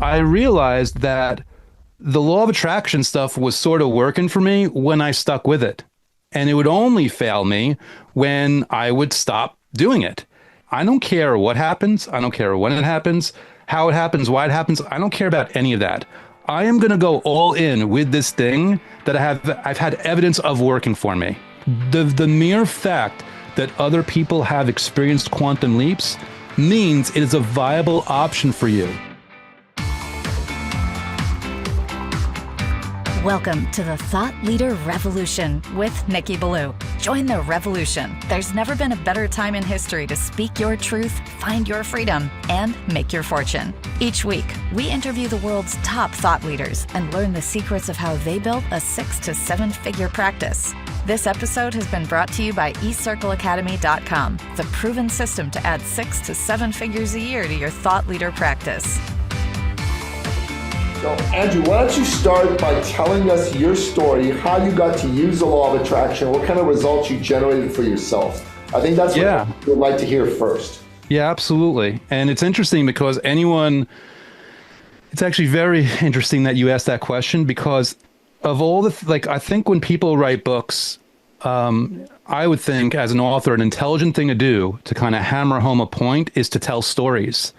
I realized that the law of attraction stuff was sort of working for me when I stuck with it. And it would only fail me when I would stop doing it. I don't care what happens. I don't care when it happens, how it happens, why it happens. I don't care about any of that. I am going to go all in with this thing that I've had evidence of working for me. The mere fact that other people have experienced quantum leaps means it is a viable option for you. Welcome to the Thought Leader Revolution with Nikki Ballou. Join the revolution. There's never been a better time in history to speak your truth, find your freedom, and make your fortune. Each week, we interview the world's top thought leaders and learn the secrets of how they built a 6 to 7 figure practice. This episode has been brought to you by eCircleacademy.com, the proven system to add 6 to 7 figures a year to your thought leader practice. So, Andrew, why don't you start by telling us your story, how you got to use the law of attraction, what kind of results you generated for yourself. I think that's what we'd like to hear first. Yeah, absolutely. And it's interesting because it's actually very interesting that you asked that question because of all I think when people write books, I would think as an author, an intelligent thing to do to kind of hammer home a point is to tell stories.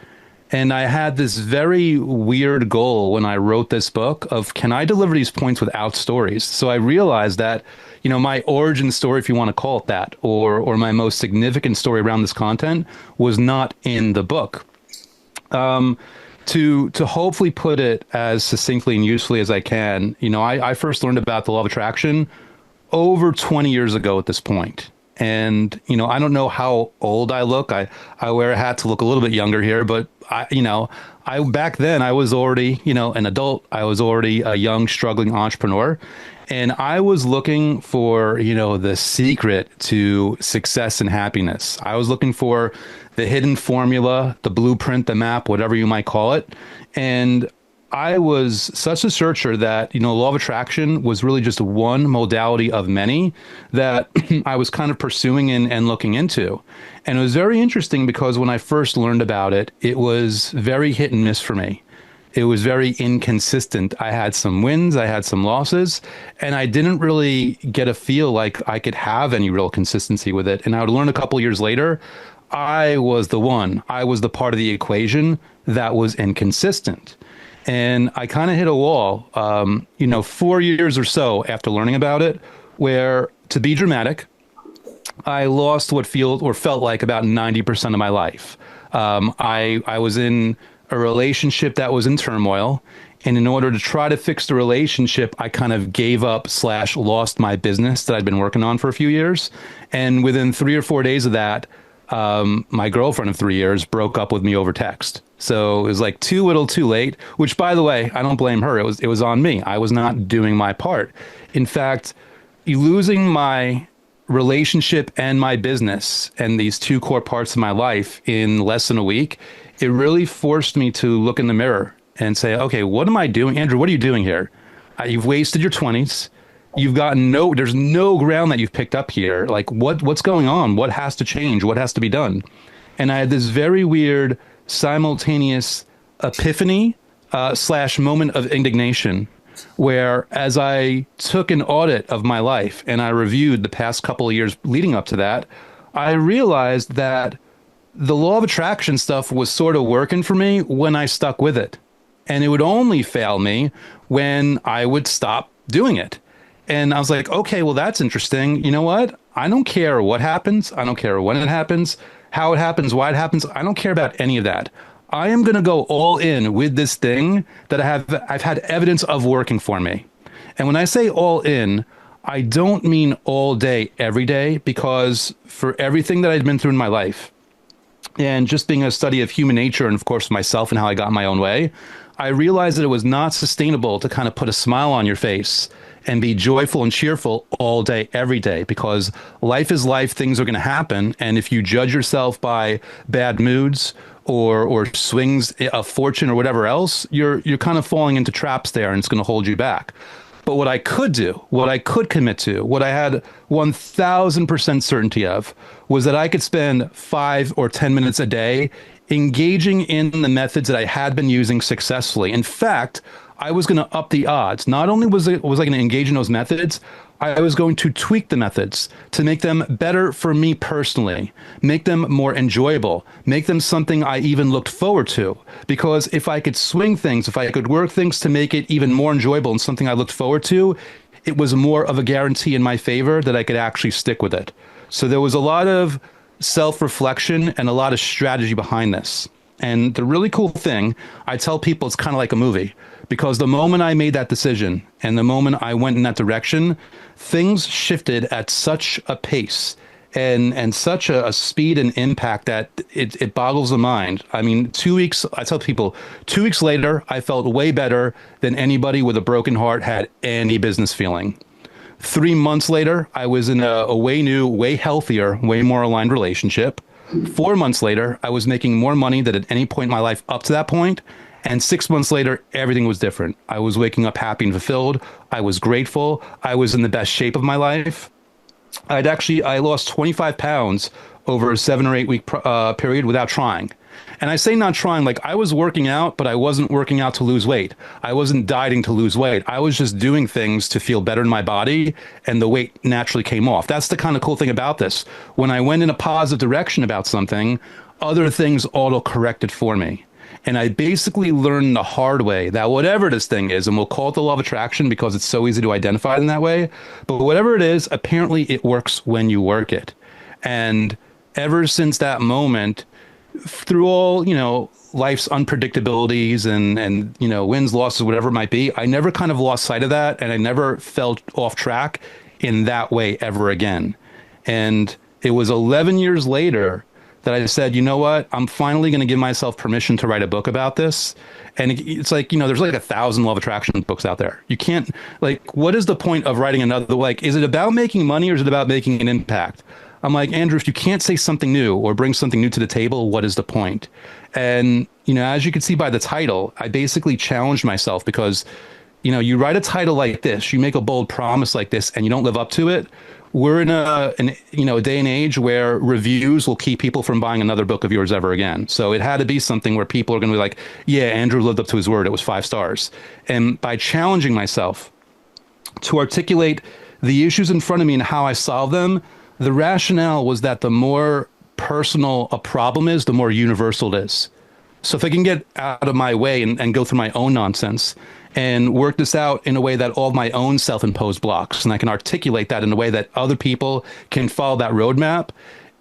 And I had this very weird goal when I wrote this book of, can I deliver these points without stories? So I realized that, my origin story, if you want to call it that, or my most significant story around this content was not in the book. To hopefully put it as succinctly and usefully as I can, I first learned about the law of attraction over 20 years ago at this point. And, I don't know how old I look. I wear a hat to look a little bit younger here, but I back then I was already, an adult. I was already a young, struggling entrepreneur. And I was looking for, the secret to success and happiness. I was looking for the hidden formula, the blueprint, the map, whatever you might call it. And I was such a searcher that, law of attraction was really just one modality of many that I was kind of pursuing and looking into. And it was very interesting because when I first learned about it, it was very hit and miss for me. It was very inconsistent. I had some wins, I had some losses, and I didn't really get a feel like I could have any real consistency with it. And I would learn a couple years later, I was the part of the equation that was inconsistent. And I kind of hit a wall, 4 years or so after learning about it, where, to be dramatic, I lost what felt like about 90% of my life. I was in a relationship that was in turmoil. And in order to try to fix the relationship, I kind of gave up / lost my business that I'd been working on for a few years. And within 3 or 4 days of that, my girlfriend of 3 years broke up with me over text. So it was like too little, too late, which, by the way, I don't blame her. It was on me. I was not doing my part. In fact, losing my relationship and my business and these two core parts of my life in less than a week, it really forced me to look in the mirror and say, okay, what am I doing? Andrew, what are you doing here? You've wasted your 20s. You've gotten there's no ground that you've picked up here. Like what's going on? What has to change? What has to be done? And I had this very weird simultaneous epiphany / moment of indignation where as I took an audit of my life and I reviewed the past couple of years leading up to that, I realized that the law of attraction stuff was sort of working for me when I stuck with it. And it would only fail me when I would stop doing it. And I was like, okay, well, that's interesting. You know what? I don't care what happens. I don't care when it happens, how it happens, why it happens. I don't care about any of that. I am going to go all in with this thing that I've had evidence of working for me. And when I say all in, I don't mean all day, every day, because for everything that I'd been through in my life, and just being a study of human nature and, of course, myself and how I got my own way, I realized that it was not sustainable to kind of put a smile on your face and be joyful and cheerful all day, every day, because life is life. Things are going to happen. And if you judge yourself by bad moods or swings of fortune or whatever else, you're kind of falling into traps there, and it's going to hold you back. But what I could do, what I could commit to, what I had 1,000% certainty of was that I could spend 5 or 10 minutes a day engaging in the methods that I had been using successfully. In fact, I was going to up the odds. Not only was I going to engage in those methods, I was going to tweak the methods to make them better for me personally, make them more enjoyable, make them something I even looked forward to. Because if I could swing things, if I could work things to make it even more enjoyable and something I looked forward to, it was more of a guarantee in my favor that I could actually stick with it. So there was a lot of self-reflection and a lot of strategy behind this. And the really cool thing, I tell people it's kind of like a movie, because the moment I made that decision and the moment I went in that direction, things shifted at such a pace and such a speed and impact that it boggles the mind. I mean, 2 weeks, I tell people, 2 weeks later, I felt way better than anybody with a broken heart had any business feeling. 3 months later, I was in a way new, way healthier, way more aligned relationship. 4 months later, I was making more money than at any point in my life up to that point. And 6 months later, everything was different. I was waking up happy and fulfilled. I was grateful. I was in the best shape of my life. I lost 25 pounds over a 7 or 8 week period without trying. And I say not trying, like I was working out, but I wasn't working out to lose weight. I wasn't dieting to lose weight. I was just doing things to feel better in my body, and the weight naturally came off. That's the kind of cool thing about this. When I went in a positive direction about something, other things auto-corrected for me. And I basically learned the hard way that whatever this thing is, and we'll call it the law of attraction because it's so easy to identify it in that way, but whatever it is, apparently it works when you work it. And ever since that moment, through all, life's unpredictabilities and wins, losses, whatever it might be, I never kind of lost sight of that, and I never felt off track in that way ever again. And it was 11 years later that I said, you know what, I'm finally going to give myself permission to write a book about this. And it's like, there's like 1,000 law of attraction books out there. You can't, what is the point of writing another, is it about making money or is it about making an impact? I'm like, Andrew, if you can't say something new or bring something new to the table, what is the point? And, as you can see by the title, I basically challenged myself because, you write a title like this, you make a bold promise like this, and you don't live up to it. We're in a day and age where reviews will keep people from buying another book of yours ever again. So it had to be something where people are going to be like, yeah, Andrew lived up to his word. It was 5 stars. And by challenging myself to articulate the issues in front of me and how I solve them, the rationale was that the more personal a problem is, the more universal it is. So if I can get out of my way and go through my own nonsense and work this out in a way that all of my own self-imposed blocks, and I can articulate that in a way that other people can follow that roadmap,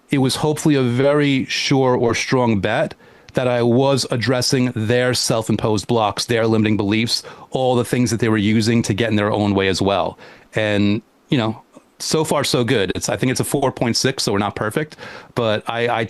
it was hopefully a very sure or strong bet that I was addressing their self-imposed blocks, their limiting beliefs, all the things that they were using to get in their own way as well. And, so far so good. I think it's a 4.6, so we're not perfect, but I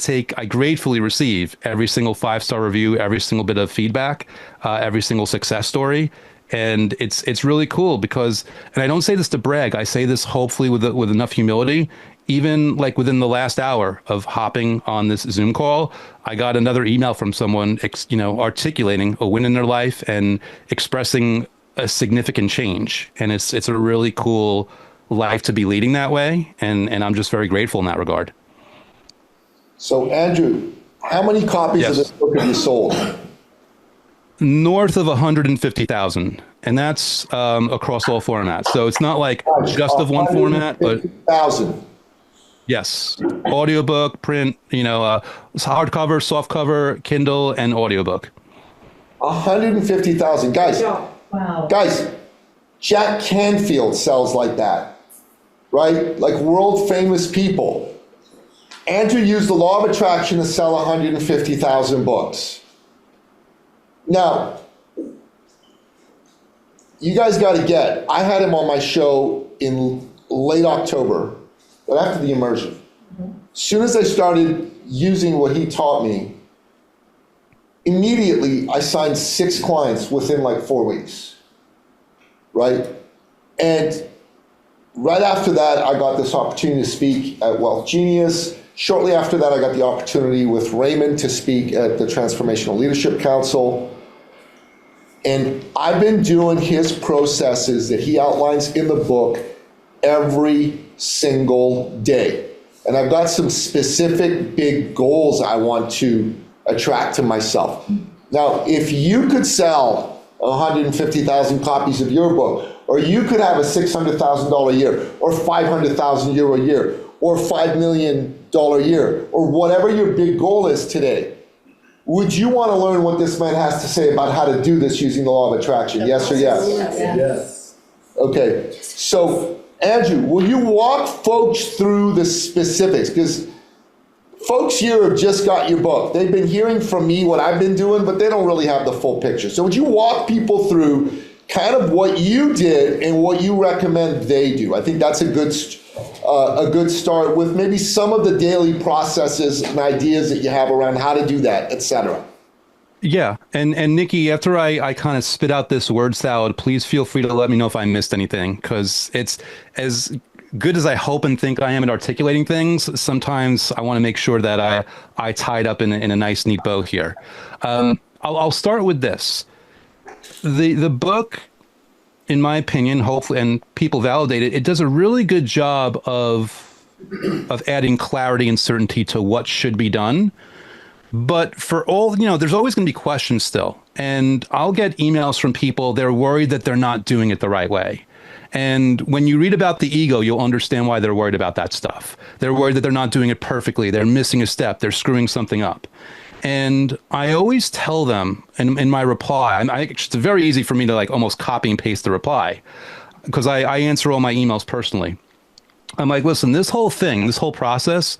gratefully receive every single 5-star review, every single bit of feedback, every single success story. And it's really cool because, and I don't say this to brag, I say this hopefully with enough humility. Even within the last hour of hopping on this Zoom call, I got another email from someone, articulating a win in their life and expressing a significant change. And it's a really cool life to be leading that way. And I'm just very grateful in that regard. So Andrew, how many copies of this book have you sold? North of 150,000. And that's across all formats. So it's not like just of one format, but 1,000. Yes. Audiobook, print, hardcover, softcover, Kindle, and audiobook. 150,000. Guys, wow. Guys, Jack Canfield sells like that, right? Like world famous people. Andrew used the law of attraction to sell 150,000 books. Now, you guys got to get, I had him on my show in late October, but after the immersion. As soon as I started using what he taught me, immediately I signed 6 clients within 4 weeks, right? And right after that, I got this opportunity to speak at Wealth Genius. Shortly after that, I got the opportunity with Raymond to speak at the Transformational Leadership Council. And I've been doing his processes that he outlines in the book every single day. And I've got some specific big goals I want to attract to myself. Now, if you could sell 150,000 copies of your book, or you could have a $600,000 a year, or 500,000 euro a year, or $5 million a year, or whatever your big goal is today, would you want to learn what this man has to say about how to do this using the law of attraction? Yes or yes? Yes. Okay, so Andrew, will you walk folks through the specifics? Because folks here have just got your book. They've been hearing from me what I've been doing, but they don't really have the full picture. So would you walk people through kind of what you did and what you recommend they do? I think that's a good start with maybe some of the daily processes and ideas that you have around how to do that, etc. Yeah. And Nikki, after I kind of spit out this word salad, please feel free to let me know if I missed anything, because it's as good as I hope and think I am at articulating things. Sometimes I want to make sure that I tie it up in a nice, neat bow here. I'll start with this. The book, in my opinion, hopefully, and people validate it, it does a really good job of adding clarity and certainty to what should be done. But for all, there's always going to be questions still. And I'll get emails from people, they're worried that they're not doing it the right way. And when you read about the ego, you'll understand why they're worried about that stuff. They're worried that they're not doing it perfectly. They're missing a step. They're screwing something up. And I always tell them in my reply, it's very easy for me to like almost copy and paste the reply, because I answer all my emails personally. I'm like, listen, this whole thing, this whole process,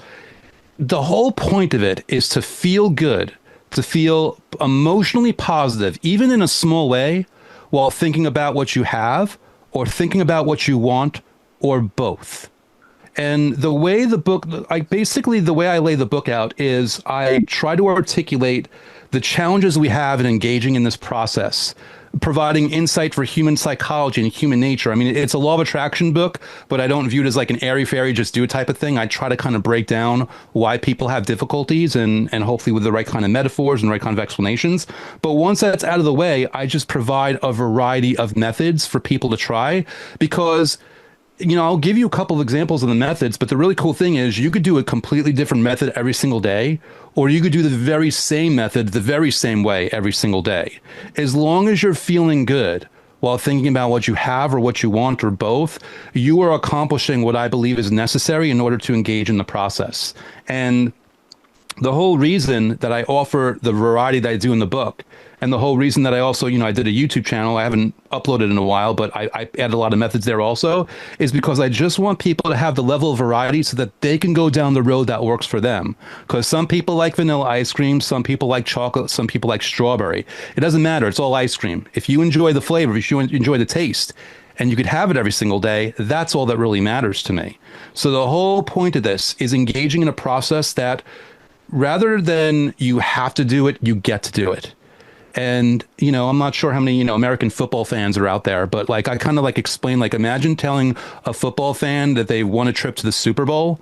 the whole point of it is to feel good, to feel emotionally positive, even in a small way, while thinking about what you have or thinking about what you want, or both. And the way the book, the way I lay the book out is I try to articulate the challenges we have in engaging in this process, providing insight for human psychology and human nature. I mean, it's a law of attraction book, but I don't view it as like an airy-fairy, just do it type of thing. I try to kind of break down why people have difficulties and hopefully with the right kind of metaphors and the right kind of explanations. But once that's out of the way, I just provide a variety of methods for people to try, because I'll give you a couple of examples of the methods, but the really cool thing is you could do a completely different method every single day, or you could do the very same method the very same way every single day. As long as you're feeling good while thinking about what you have or what you want or both, you are accomplishing what I believe is necessary in order to engage in the process. And the whole reason that I offer the variety that I do in the book, and the whole reason that I also, I did a YouTube channel, I haven't uploaded in a while, but I added a lot of methods there also, is because I just want people to have the level of variety so that they can go down the road that works for them. Because some people like vanilla ice cream, some people like chocolate, some people like strawberry. It doesn't matter. It's all ice cream. If you enjoy the flavor, if you enjoy the taste, and you could have it every single day, that's all that really matters to me. So the whole point of this is engaging in a process that rather than you have to do it, you get to do it. And, I'm not sure how many, American football fans are out there, but like, I kind of like explain, like, imagine telling a football fan that they won a trip to the Super Bowl.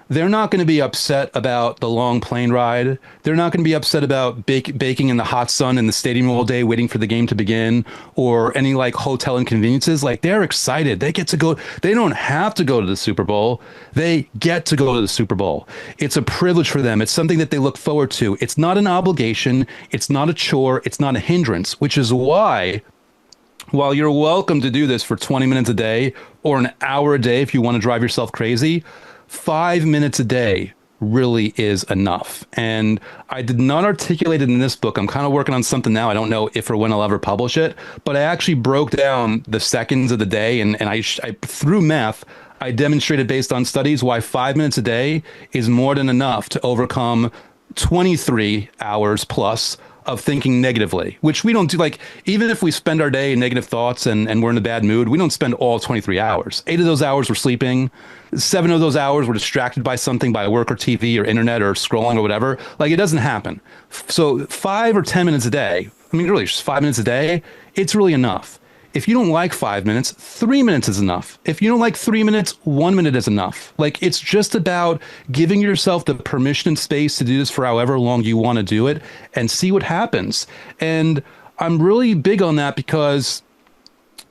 They're not going to be upset about the long plane ride. They're not going to be upset about baking in the hot sun in the stadium all day, waiting for the game to begin, or any like hotel inconveniences. Like, they're excited. They get to go. They don't have to go to the Super Bowl. They get to go to the Super Bowl. It's a privilege for them. It's something that they look forward to. It's not an obligation. It's not a chore. It's not a hindrance, which is why, while you're welcome to do this for 20 minutes a day or an hour a day if you want to drive yourself crazy, 5 minutes a day really is enough. And I did not articulate it in this book. I'm kind of working on something now. I don't know if or when I'll ever publish it, but I actually broke down the seconds of the day, and I through math, I demonstrated based on studies why 5 minutes a day is more than enough to overcome 23 hours plus of thinking negatively, which we don't do. Like, even if we spend our day in negative thoughts and we're in a bad mood, we don't spend all 23 hours. 8 of those hours we're sleeping. 7 of those hours we're distracted by something, by work or TV or internet or scrolling or whatever. Like, it doesn't happen. So 5 or 10 minutes a day, really just 5 minutes a day, it's really enough. If you don't like 5 minutes, 3 minutes is enough. If you don't like 3 minutes, 1 minute is enough. Like, it's just about giving yourself the permission and space to do this for however long you want to do it and see what happens. And I'm really big on that because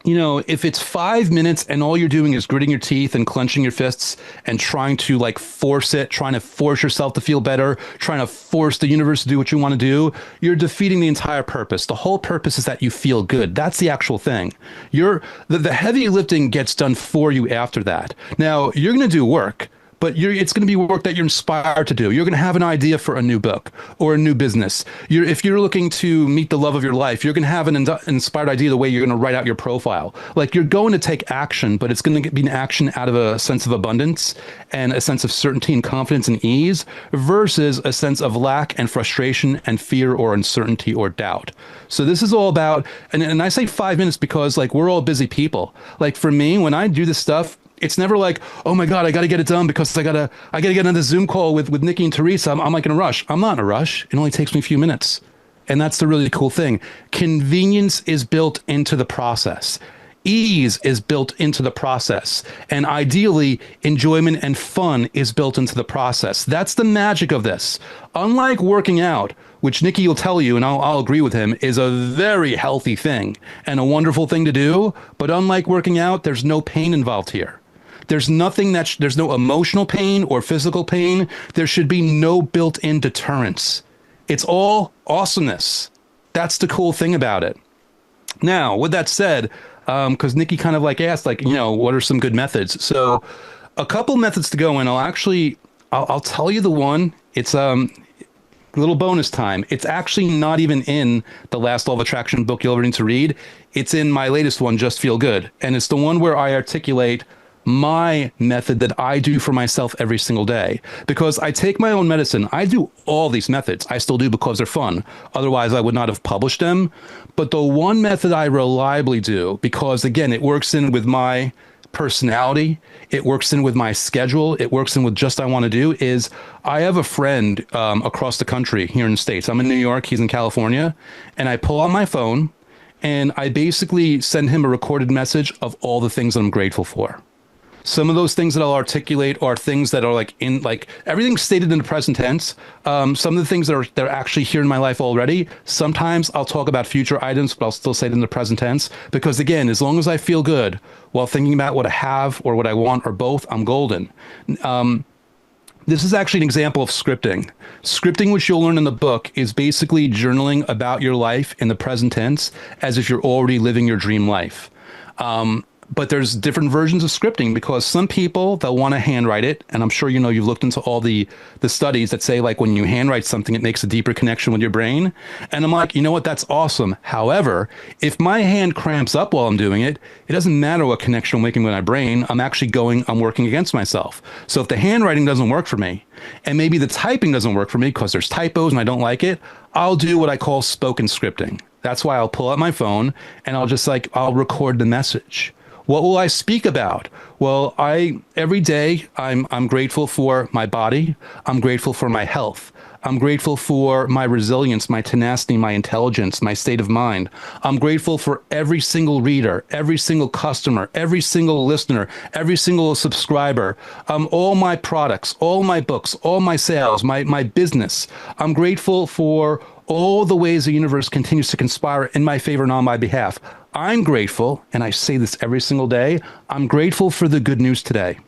if it's 5 minutes and all you're doing is gritting your teeth and clenching your fists and trying to like trying to force yourself to feel better, trying to force the universe to do what you want to do, you're defeating the entire purpose. The whole purpose is that you feel good. That's the actual thing. The heavy lifting gets done for you after that. Now, you're going to do work. But it's going to be work that you're inspired to do. You're going to have an idea for a new book or a new business. If you're looking to meet the love of your life, you're going to have an inspired idea the way you're going to write out your profile. Like you're going to take action, but it's going to be an action out of a sense of abundance and a sense of certainty and confidence and ease versus a sense of lack and frustration and fear or uncertainty or doubt. So this is all about, and I say 5 minutes because like we're all busy people. Like for me, when I do this stuff, it's never like, oh my God, I got to get it done because I got to get on the Zoom call with Nikki and Teresa. I'm like in a rush. I'm not in a rush. It only takes me a few minutes. And that's the really cool thing. Convenience is built into the process. Ease is built into the process. And ideally, enjoyment and fun is built into the process. That's the magic of this. Unlike working out, which Nikki will tell you, and I'll agree with him, is a very healthy thing and a wonderful thing to do. But unlike working out, there's no pain involved here. There's nothing there's no emotional pain or physical pain. There should be no built-in deterrence. It's all awesomeness. That's the cool thing about it. Now, with that said, because Nikki kind of like asked, like, what are some good methods? So a couple methods to go in. I'll tell you the one. It's a little bonus time. It's actually not even in the last Law of Attraction book you'll ever need to read. It's in my latest one, Just Feel Good. And it's the one where I articulate my method that I do for myself every single day, because I take my own medicine. I do all these methods. I still do because they're fun. Otherwise, I would not have published them. But the one method I reliably do, because again, it works in with my personality, it works in with my schedule, it works in with just I want to do, is I have a friend across the country here in the States. I'm in New York, he's in California, and I pull out my phone and I basically send him a recorded message of all the things that I'm grateful for. Some of those things that I'll articulate are things that are like everything's stated in the present tense. Some of the things that are actually here in my life already. Sometimes I'll talk about future items, but I'll still say it in the present tense. Because again, as long as I feel good while thinking about what I have or what I want or both, I'm golden. This is actually an example of scripting. Scripting, which you'll learn in the book, is basically journaling about your life in the present tense as if you're already living your dream life. But there's different versions of scripting, because some people, they'll want to handwrite it. And I'm sure you've looked into all the studies that say, like, when you handwrite something, it makes a deeper connection with your brain. And I'm like, you know what? That's awesome. However, if my hand cramps up while I'm doing it, it doesn't matter what connection I'm making with my brain. I'm working against myself. So if the handwriting doesn't work for me, and maybe the typing doesn't work for me because there's typos and I don't like it, I'll do what I call spoken scripting. That's why I'll pull out my phone and I'll record the message. What will I speak about? Well, every day I'm grateful for my body. I'm grateful for my health. I'm grateful for my resilience, my tenacity, my intelligence, my state of mind. I'm grateful for every single reader, every single customer, every single listener, every single subscriber, all my products, all my books, all my sales, my business. I'm grateful for all the ways the universe continues to conspire in my favor and on my behalf. I'm grateful, and I say this every single day, I'm grateful for the good news today.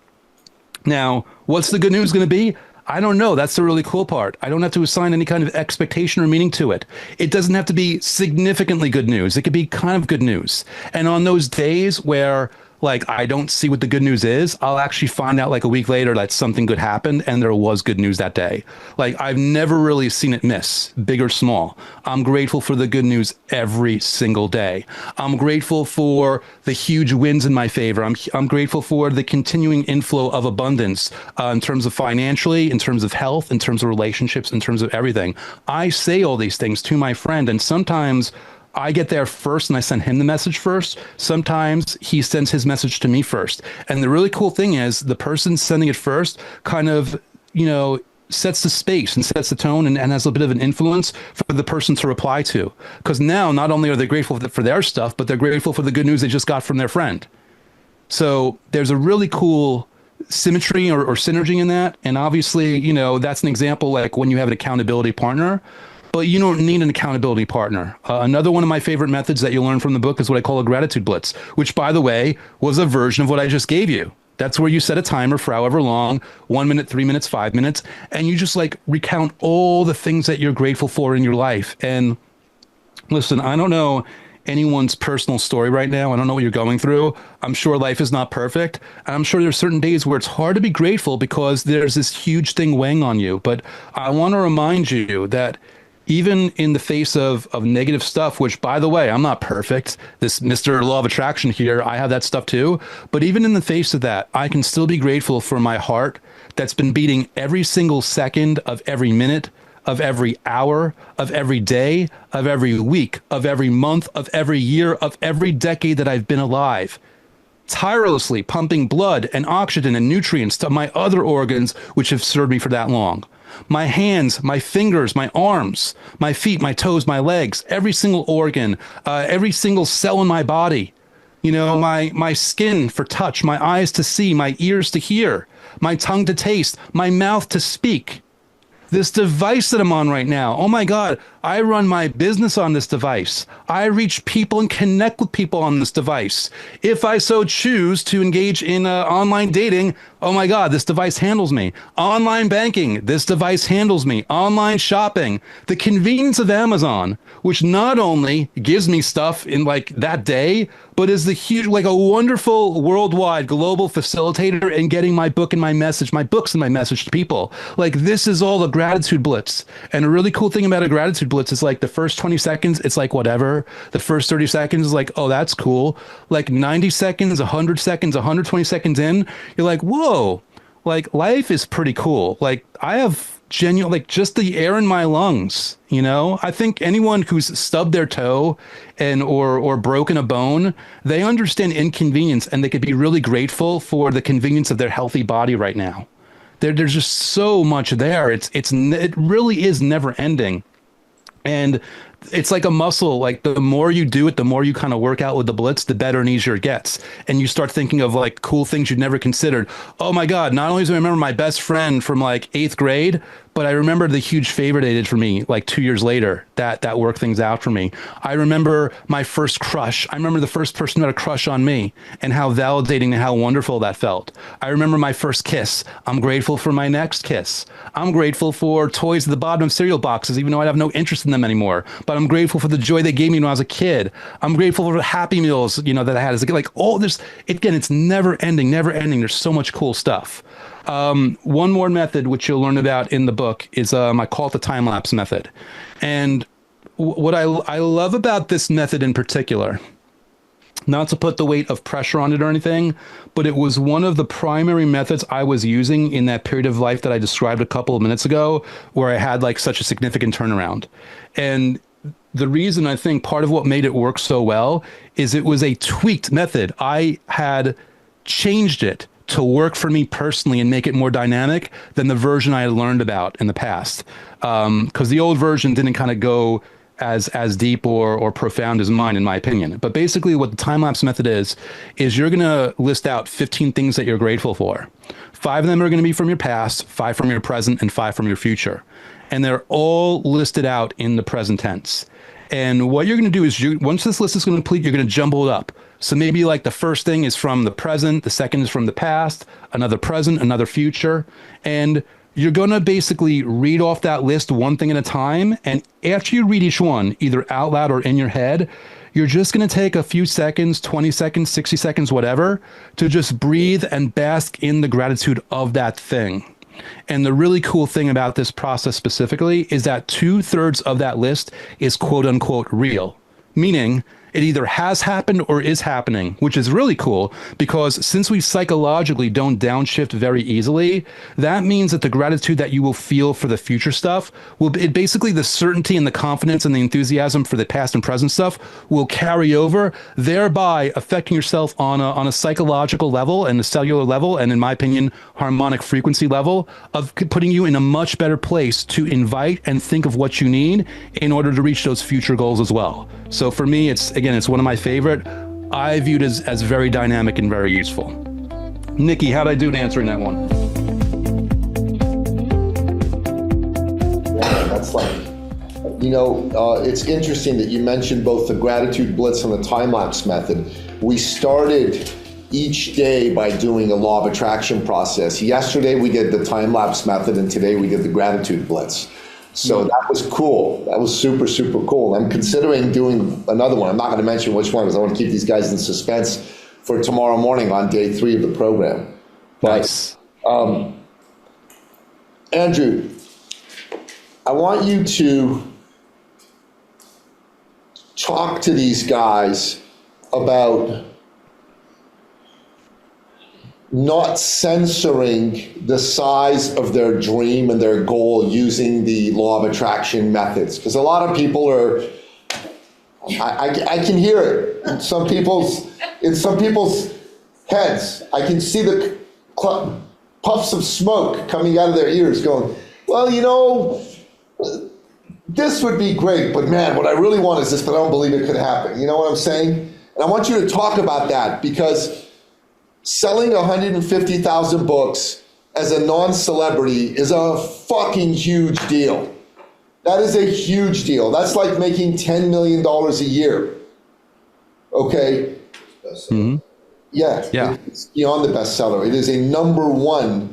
Now, what's the good news going to be? I don't know. That's the really cool part. I don't have to assign any kind of expectation or meaning to it. It doesn't have to be significantly good news. It could be kind of good news. And on those days where I don't see what the good news is, I'll actually find out a week later that something good happened and there was good news that day. I've never really seen it miss, big or small. I'm grateful for the good news every single day. I'm grateful for the huge wins in my favor. I'm grateful for the continuing inflow of abundance in terms of financially, in terms of health, in terms of relationships, in terms of everything. I say all these things to my friend, and sometimes I get there first and I send him the message first. Sometimes he sends his message to me first. And the really cool thing is the person sending it first kind of, sets the space and sets the tone and has a bit of an influence for the person to reply to. Because now not only are they grateful for their stuff, but they're grateful for the good news they just got from their friend. So there's a really cool symmetry or synergy in that. And obviously, that's an example when you have an accountability partner. but you don't need an accountability partner. Another one of my favorite methods that you'll learn from the book is what I call a gratitude blitz, which, by the way, was a version of what I just gave you. That's where you set a timer for however long, 1 minute, 3 minutes, 5 minutes, and you just like recount all the things that you're grateful for in your life. And listen, I don't know anyone's personal story right now. I don't know what you're going through. I'm sure life is not perfect. I'm sure there's certain days where it's hard to be grateful because there's this huge thing weighing on you. But I want to remind you that even in the face of negative stuff, which, by the way, I'm not perfect. This Mr. Law of Attraction here, I have that stuff too. But even in the face of that, I can still be grateful for my heart that's been beating every single second of every minute, of every hour, of every day, of every week, of every month, of every year, of every decade that I've been alive, tirelessly pumping blood and oxygen and nutrients to my other organs, which have served me for that long. My hands, my fingers, my arms, my feet, my toes, my legs, every single organ, every single cell in my body, you know, my skin for touch, my eyes to see, my ears to hear, my tongue to taste, my mouth to speak. This device that I'm on right now, oh my God, I run my business on this device. I reach people and connect with people on this device. If I so choose to engage in online dating, oh my God, this device handles me. Online banking, this device handles me. Online shopping, the convenience of Amazon, which not only gives me stuff in like that day, but is the huge, like a wonderful worldwide global facilitator in getting my book and my message, my books and my message to people. Like this is all a gratitude blitz. And a really cool thing about a gratitude blitz is like the first 20 seconds, it's like whatever. The first 30 seconds is like, oh, that's cool. Like 90 seconds, 100 seconds, 120 seconds in, you're like, whoa, like life is pretty cool. Like I have genuine, like just the air in my lungs, you know. I think anyone who's stubbed their toe and or broken a bone, they understand inconvenience and they could be really grateful for the convenience of their healthy body right now. There's just so much there. It really is never ending. And it's like a muscle. Like the more you do it, the more you kind of work out with the blitz, the better and easier it gets. And you start thinking of like cool things you'd never considered. Oh my God, not only do I remember my best friend from like 8th grade, but I remember the huge favor they did for me like 2 years later that worked things out for me. I remember my first crush. I remember the first person who had a crush on me and how validating and how wonderful that felt. I remember my first kiss. I'm grateful for my next kiss. I'm grateful for toys at the bottom of cereal boxes, even though I have no interest in them anymore. But I'm grateful for the joy they gave me when I was a kid. I'm grateful for the Happy Meals, you know, that I had as a kid. Like all this, again, it's never ending, never ending. There's so much cool stuff. One more method, which you'll learn about in the book, is I call it the time-lapse method. And what I love about this method in particular, not to put the weight of pressure on it or anything, but it was one of the primary methods I was using in that period of life that I described a couple of minutes ago, where I had like such a significant turnaround. And the reason I think part of what made it work so well is it was a tweaked method. I had changed it to work for me personally and make it more dynamic than the version I had learned about in the past. Because the old version didn't kind of go as deep or profound as mine, in my opinion. But basically what the time-lapse method is you're going to list out 15 things that you're grateful for. 5 of them are going to be from your past, 5 from your present, and 5 from your future. And they're all listed out in the present tense. And what you're going to do is once this list is complete, you're going to jumble it up. So maybe like the first thing is from the present, the second is from the past, another present, another future. And you're going to basically read off that list one thing at a time. And after you read each one, either out loud or in your head, you're just going to take a few seconds, 20 seconds, 60 seconds, whatever, to just breathe and bask in the gratitude of that thing. And the really cool thing about this process specifically is that 2/3 of that list is quote unquote real, meaning it either has happened or is happening, which is really cool because since we psychologically don't downshift very easily, that means that the gratitude that you will feel for the future stuff basically the certainty and the confidence and the enthusiasm for the past and present stuff will carry over, thereby affecting yourself on a psychological level and a cellular level, and in my opinion, harmonic frequency level, of putting you in a much better place to invite and think of what you need in order to reach those future goals as well. So for me, it's one of my favorite. I viewed it as very dynamic and very useful. Nikki, how'd I do in answering that one? Yeah, that's like, It's interesting that you mentioned both the gratitude blitz and the time-lapse method. We started each day by doing a law of attraction process. Yesterday we did the time-lapse method, and today we did the gratitude blitz. So that was cool. That was super, super cool. I'm considering doing another one. I'm not going to mention which one because I want to keep these guys in suspense for tomorrow morning on day 3 of the program. But, nice. Andrew, I want you to talk to these guys about not censoring the size of their dream and their goal using the law of attraction methods. Because a lot of people are, I can hear it in some people's heads. I can see the puffs of smoke coming out of their ears going, well, this would be great, but man, what I really want is this, but I don't believe it could happen. You know what I'm saying? And I want you to talk about that, because selling 150,000 books as a non-celebrity is a fucking huge deal. That is a huge deal. That's like making $10 million a year. Okay? Mm-hmm. Yeah. It's beyond the bestseller. It is a #1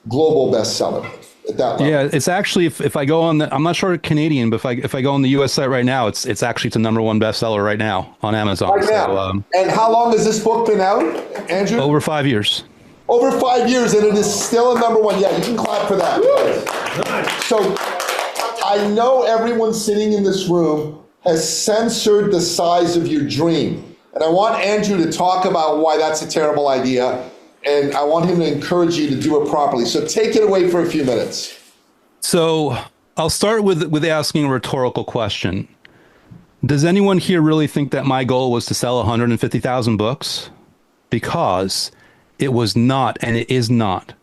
global bestseller at that level. Yeah, it's actually, if I go on I'm not sure Canadian, but if I go on the US site right now, it's actually it's a #1 bestseller right now on Amazon. Right now. So, and how long has this book been out, Andrew? over 5 years. Over 5 years, and it is still a #1. Yeah, you can clap for that. So I know everyone sitting in this room has censored the size of your dream. And I want Andrew to talk about why that's a terrible idea. And I want him to encourage you to do it properly. So take it away for a few minutes. So I'll start with asking a rhetorical question. Does anyone here really think that my goal was to sell 150,000 books? Because it was not, and it is not.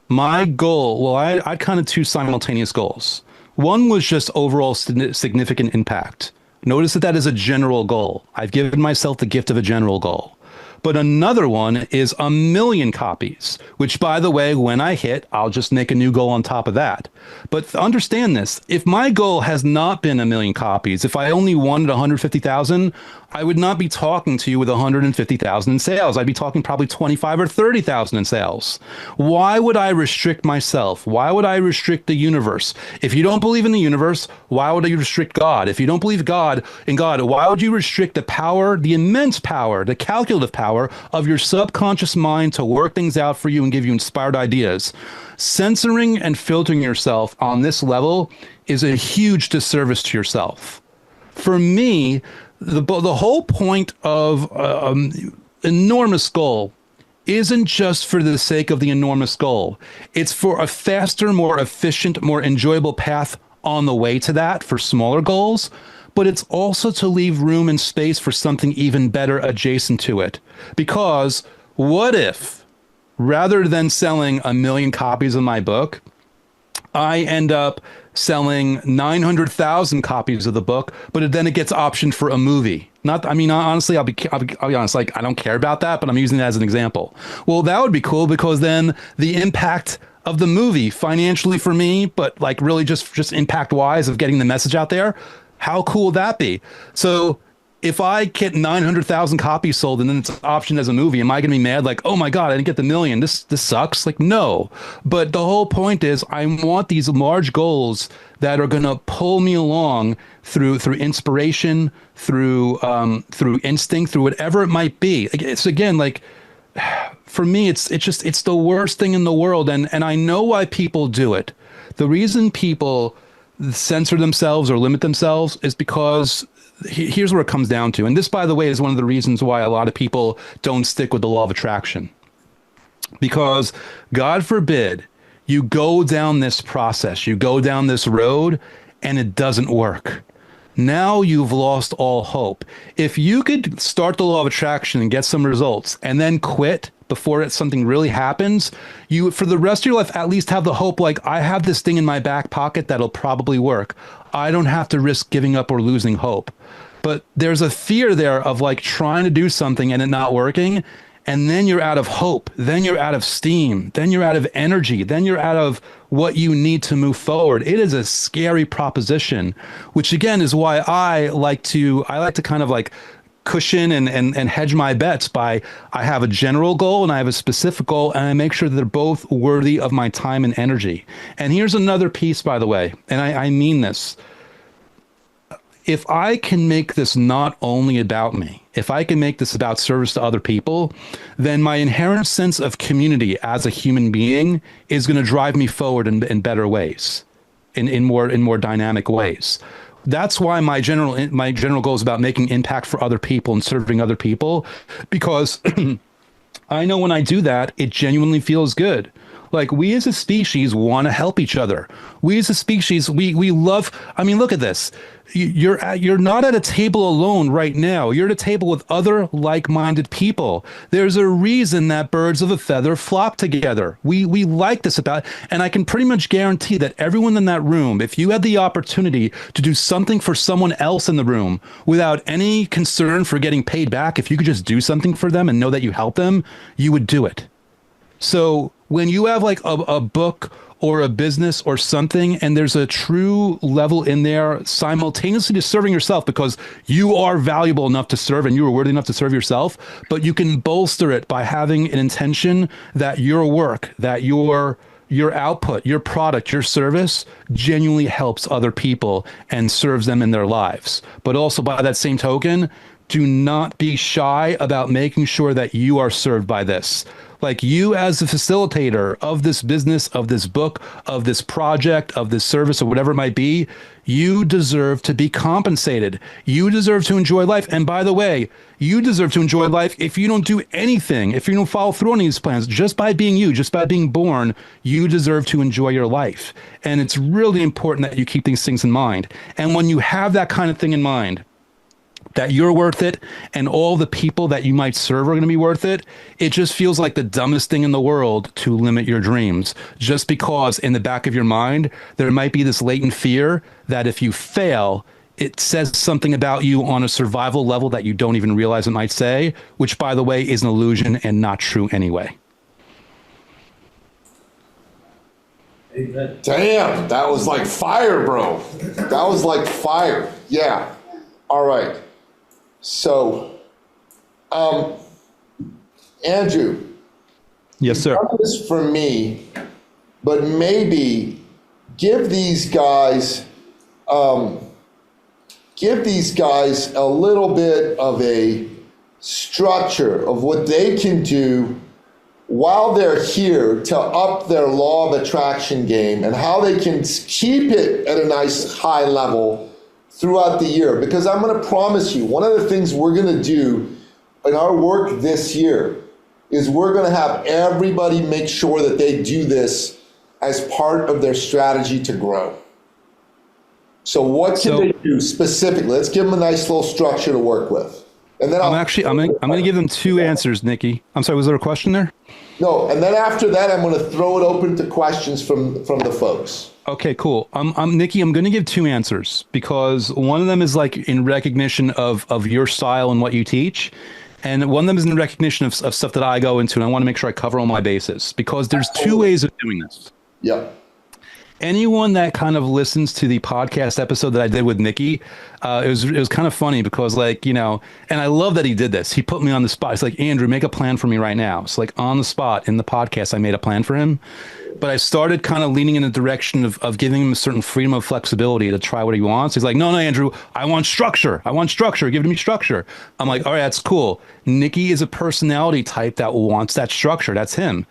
My goal, well, I had kind of 2 simultaneous goals. One was just overall significant impact. Notice that is a general goal. I've given myself the gift of a general goal. But another one is 1 million copies, which, by the way, when I hit, I'll just make a new goal on top of that. But understand this, if my goal has not been 1 million copies, if I only wanted 150,000, I would not be talking to you with 150,000 in sales. I'd be talking probably 25 or 30,000 in sales. Why would I restrict myself? Why would I restrict the universe? If you don't believe in the universe, why would you restrict God? If you don't believe in God, why would you restrict the power, the immense power, the calculative power of your subconscious mind to work things out for you and give you inspired ideas? Censoring and filtering yourself on this level is a huge disservice to yourself. For me, the whole point of enormous goal isn't just for the sake of the enormous goal. It's for a faster, more efficient, more enjoyable path on the way to that for smaller goals, but it's also to leave room and space for something even better adjacent to it. Because what if, rather than selling 1 million copies of my book, I end up selling 900,000 copies of the book, but then it gets optioned for a movie. Honestly, I'll be honest, like, I don't care about that, but I'm using that as an example. Well, that would be cool, because then the impact of the movie financially for me, but like really just impact wise of getting the message out there, how cool would that be? So if I get 900,000 copies sold and then it's optioned as a movie, am I going to be mad? Like, oh my God, I didn't get the 1 million. This sucks. Like, no. But the whole point is, I want these large goals that are going to pull me along through inspiration, through instinct, through whatever it might be. It's, again, like, for me, it's the worst thing in the world. And I know why people do it. The reason people censor themselves or limit themselves is because here's where it comes down to. And this, by the way, is one of the reasons why a lot of people don't stick with the law of attraction. Because God forbid you go down this process, you go down this road, and it doesn't work. Now you've lost all hope. If you could start the law of attraction and get some results and then quit before something really happens, you, for the rest of your life, at least have the hope, like, I have this thing in my back pocket that'll probably work. I don't have to risk giving up or losing hope. But there's a fear there of like trying to do something and it not working. And then you're out of hope. Then you're out of steam. Then you're out of energy. Then you're out of what you need to move forward. It is a scary proposition, which again is why I like to kind of like cushion and hedge my bets by I have a general goal and I have a specific goal, and I make sure that they're both worthy of my time and energy. And here's another piece, by the way, and I mean this. If I can make this not only about me, if I can make this about service to other people, then my inherent sense of community as a human being is going to drive me forward in better ways, in more dynamic ways. That's why my general goal is about making impact for other people and serving other people, because I know when I do that, it genuinely feels good. Like, we as a species want to help each other. We as a species, we love, I mean, look at this. You're not at a table alone right now. You're at a table with other like-minded people. There's a reason that birds of a feather flock together. We like this about, and I can pretty much guarantee that everyone in that room, if you had the opportunity to do something for someone else in the room without any concern for getting paid back, if you could just do something for them and know that you helped them, you would do it. So when you have like a book or a business or something, and there's a true level in there simultaneously to serving yourself, because you are valuable enough to serve and you are worthy enough to serve yourself, but you can bolster it by having an intention that your work, that your output, your product, your service genuinely helps other people and serves them in their lives. But also, by that same token, do not be shy about making sure that you are served by this. Like, you as the facilitator of this business, of this book, of this project, of this service, or whatever it might be, you deserve to be compensated. You deserve to enjoy life. And by the way, you deserve to enjoy life if you don't do anything, if you don't follow through on these plans. Just by being you, just by being born, you deserve to enjoy your life. And it's really important that you keep these things in mind. And when you have that kind of thing in mind, that you're worth it and all the people that you might serve are going to be worth it, it just feels like the dumbest thing in the world to limit your dreams, just because in the back of your mind, there might be this latent fear that if you fail, it says something about you on a survival level that you don't even realize it might say, which, by the way, is an illusion and not true anyway. Damn, that was like fire, bro. That was like fire. Yeah. All right. So, Andrew. Yes, sir. This is for me, but maybe give these guys a little bit of a structure of what they can do while they're here to up their law of attraction game, and how they can keep it at a nice high level throughout the year. Because I'm going to promise you, one of the things we're going to do in our work this year is we're going to have everybody make sure that they do this as part of their strategy to grow. So what can they do specifically? Let's give them a nice little structure to work with. And then I'm going to give them two answers, Nikki. I'm sorry, was there a question there? No, and then after that, I'm going to throw it open to questions from the folks. Okay, cool. Nikki, I'm going to give two answers, because one of them is like in recognition of your style and what you teach. And one of them is in recognition of stuff that I go into, and I want to make sure I cover all my bases, because there's two ways of doing this. Yep. Anyone that kind of listens to the podcast episode that I did with Nikki, it was kind of funny, because, like, you know, and I love that he did this. He put me on the spot. It's like, Andrew, make a plan for me right now. So, like, on the spot in the podcast, I made a plan for him. But I started kind of leaning in the direction of giving him a certain freedom of flexibility to try what he wants. He's like, no, Andrew, I want structure. Give me structure. I'm like, all right, that's cool. Nikki is a personality type that wants that structure. That's him.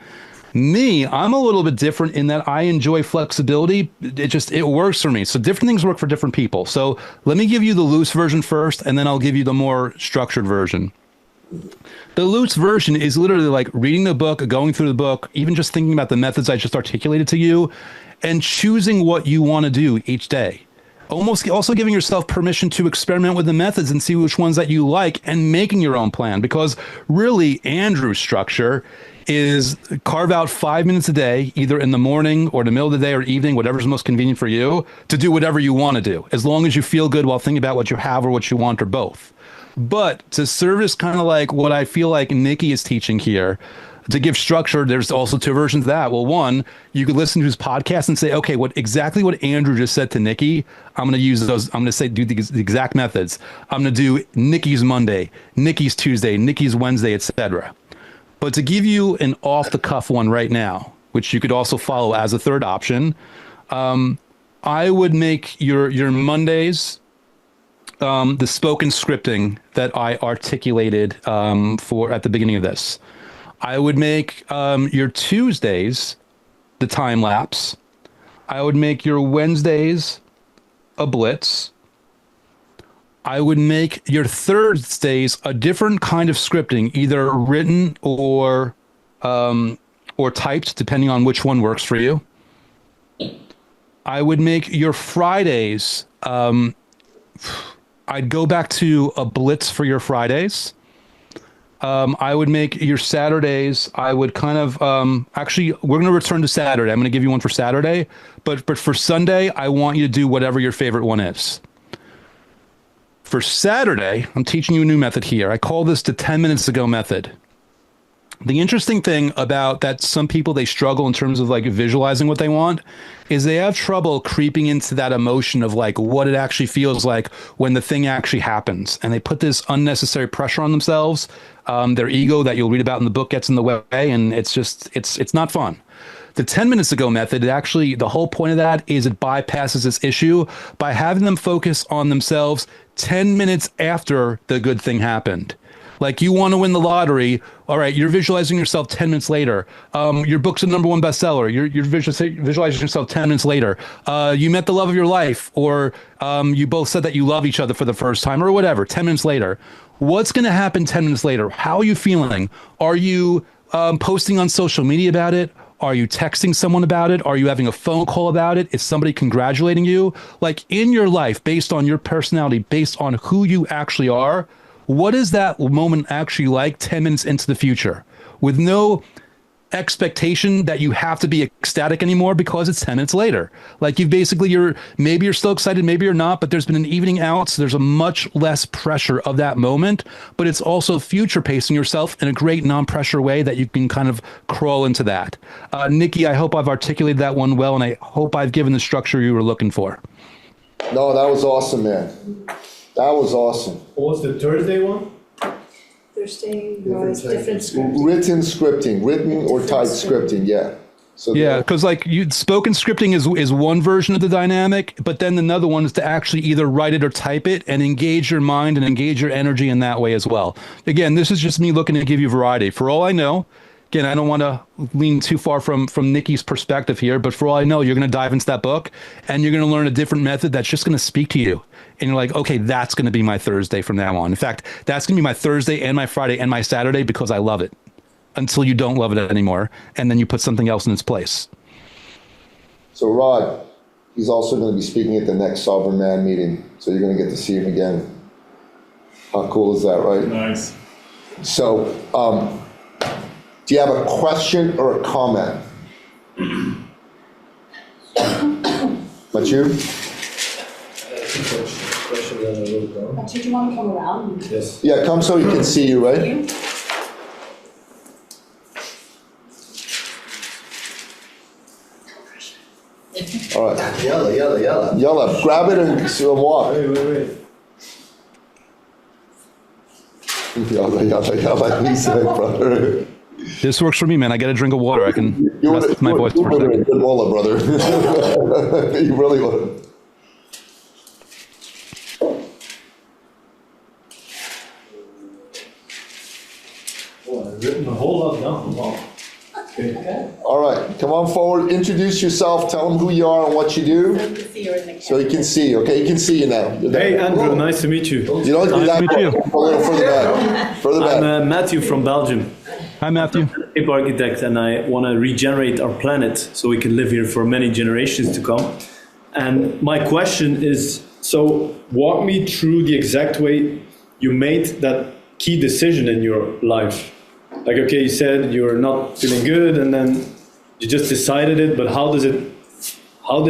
Me, I'm a little bit different in that I enjoy flexibility. It works for me. So different things work for different people. So let me give you the loose version first, and then I'll give you the more structured version. The loose version is literally like reading the book, going through the book, even just thinking about the methods I just articulated to you, and choosing what you want to do each day. Almost also giving yourself permission to experiment with the methods and see which ones that you like, and making your own plan. Because really, Andrew's structure is carve out 5 minutes a day, either in the morning or the middle of the day or evening, whatever's most convenient for you, to do whatever you want to do, as long as you feel good while thinking about what you have or what you want, or both. But to service kind of like what I feel like Nikki is teaching here, to give structure, there's also two versions of that. Well, one, you could listen to his podcast and say, okay, exactly what Andrew just said to Nikki, I'm going to use those. I'm going to say, do the exact methods. I'm going to do Nikki's Monday, Nikki's Tuesday, Nikki's Wednesday, etc. But to give you an off the cuff one right now, which you could also follow as a third option, I would make your Mondays the spoken scripting that I articulated for at the beginning of this. I would make your Tuesdays the time lapse. I would make your Wednesdays a blitz. I would make your Thursdays a different kind of scripting, either written or typed, depending on which one works for you. I would make your Fridays. I'd go back to a blitz for your Fridays. I would make your Saturdays. I would kind of actually, we're going to return to Saturday. I'm going to give you one for Saturday, but for Sunday, I want you to do whatever your favorite one is. For Saturday, I'm teaching you a new method here. I call this the 10 minutes ago method. The interesting thing about that, some people, they struggle in terms of like visualizing what they want, is they have trouble creeping into that emotion of like what it actually feels like when the thing actually happens. And they put this unnecessary pressure on themselves. Their ego that you'll read about in the book gets in the way, and it's not fun. The 10 minutes ago method, actually, the whole point of that is it bypasses this issue by having them focus on themselves 10 minutes after the good thing happened. Like, you want to win the lottery. All right, you're visualizing yourself 10 minutes later. Your book's a #1 bestseller. You're visualizing yourself 10 minutes later. You met the love of your life, or you both said that you love each other for the first time, or whatever, 10 minutes later. What's going to happen 10 minutes later? How are you feeling? Are you posting on social media about it? Are you texting someone about it? Are you having a phone call about it? Is somebody congratulating you? Like, in your life, based on your personality, based on who you actually are, what is that moment actually like 10 minutes into the future, with no expectation that you have to be ecstatic anymore because it's 10 minutes later? Like, maybe you're still excited, maybe you're not, but there's been an evening out, so there's a much less pressure of that moment, but it's also future pacing yourself in a great non-pressure way that you can kind of crawl into that. Nikki, I hope I've articulated that one well, and I hope I've given the structure you were looking for. No, that was awesome, man. That was awesome. What was the Thursday one? Thursday was different scripting. Written or typed scripting, yeah. So yeah, because like spoken scripting is one version of the dynamic, but then another one is to actually either write it or type it and engage your mind and engage your energy in that way as well. Again, this is just me looking to give you variety. For all I know, again, I don't want to lean too far from Nikki's perspective here, but for all I know, you're going to dive into that book and you're going to learn a different method that's just going to speak to you. And you're like, okay, that's going to be my Thursday from now on. In fact, that's going to be my Thursday and my Friday and my Saturday because I love it, until you don't love it anymore. And then you put something else in its place. So Rod, he's also going to be speaking at the next Sovereign Man meeting. So you're going to get to see him again. How cool is that, right? Nice. So, do you have a question or a comment? That's you? Did you want to come around? Yes. Yeah, come so he can see you, right? All right. Yalla. Grab it and walk. Wait. Yalla. He said, brother. This works for me, man. I get a drink of water. I can rest my voice for a second. Good wallah, brother. You really would. I've written a whole lot down. Wow. Okay. All right, come on forward. Introduce yourself. Tell him who you are and what you do, so he can see you. Okay, he can see you now. Hey, Andrew. Nice to meet you. You don't do that. Nice to meet you. A little further back. I'm Matthew from Belgium. Hi, Matthew. I'm an architect, and I want to regenerate our planet so we can live here for many generations to come. And my question is, so walk me through the exact way you made that key decision in your life. Like, okay, you said you're not feeling good, and then you just decided it, but how did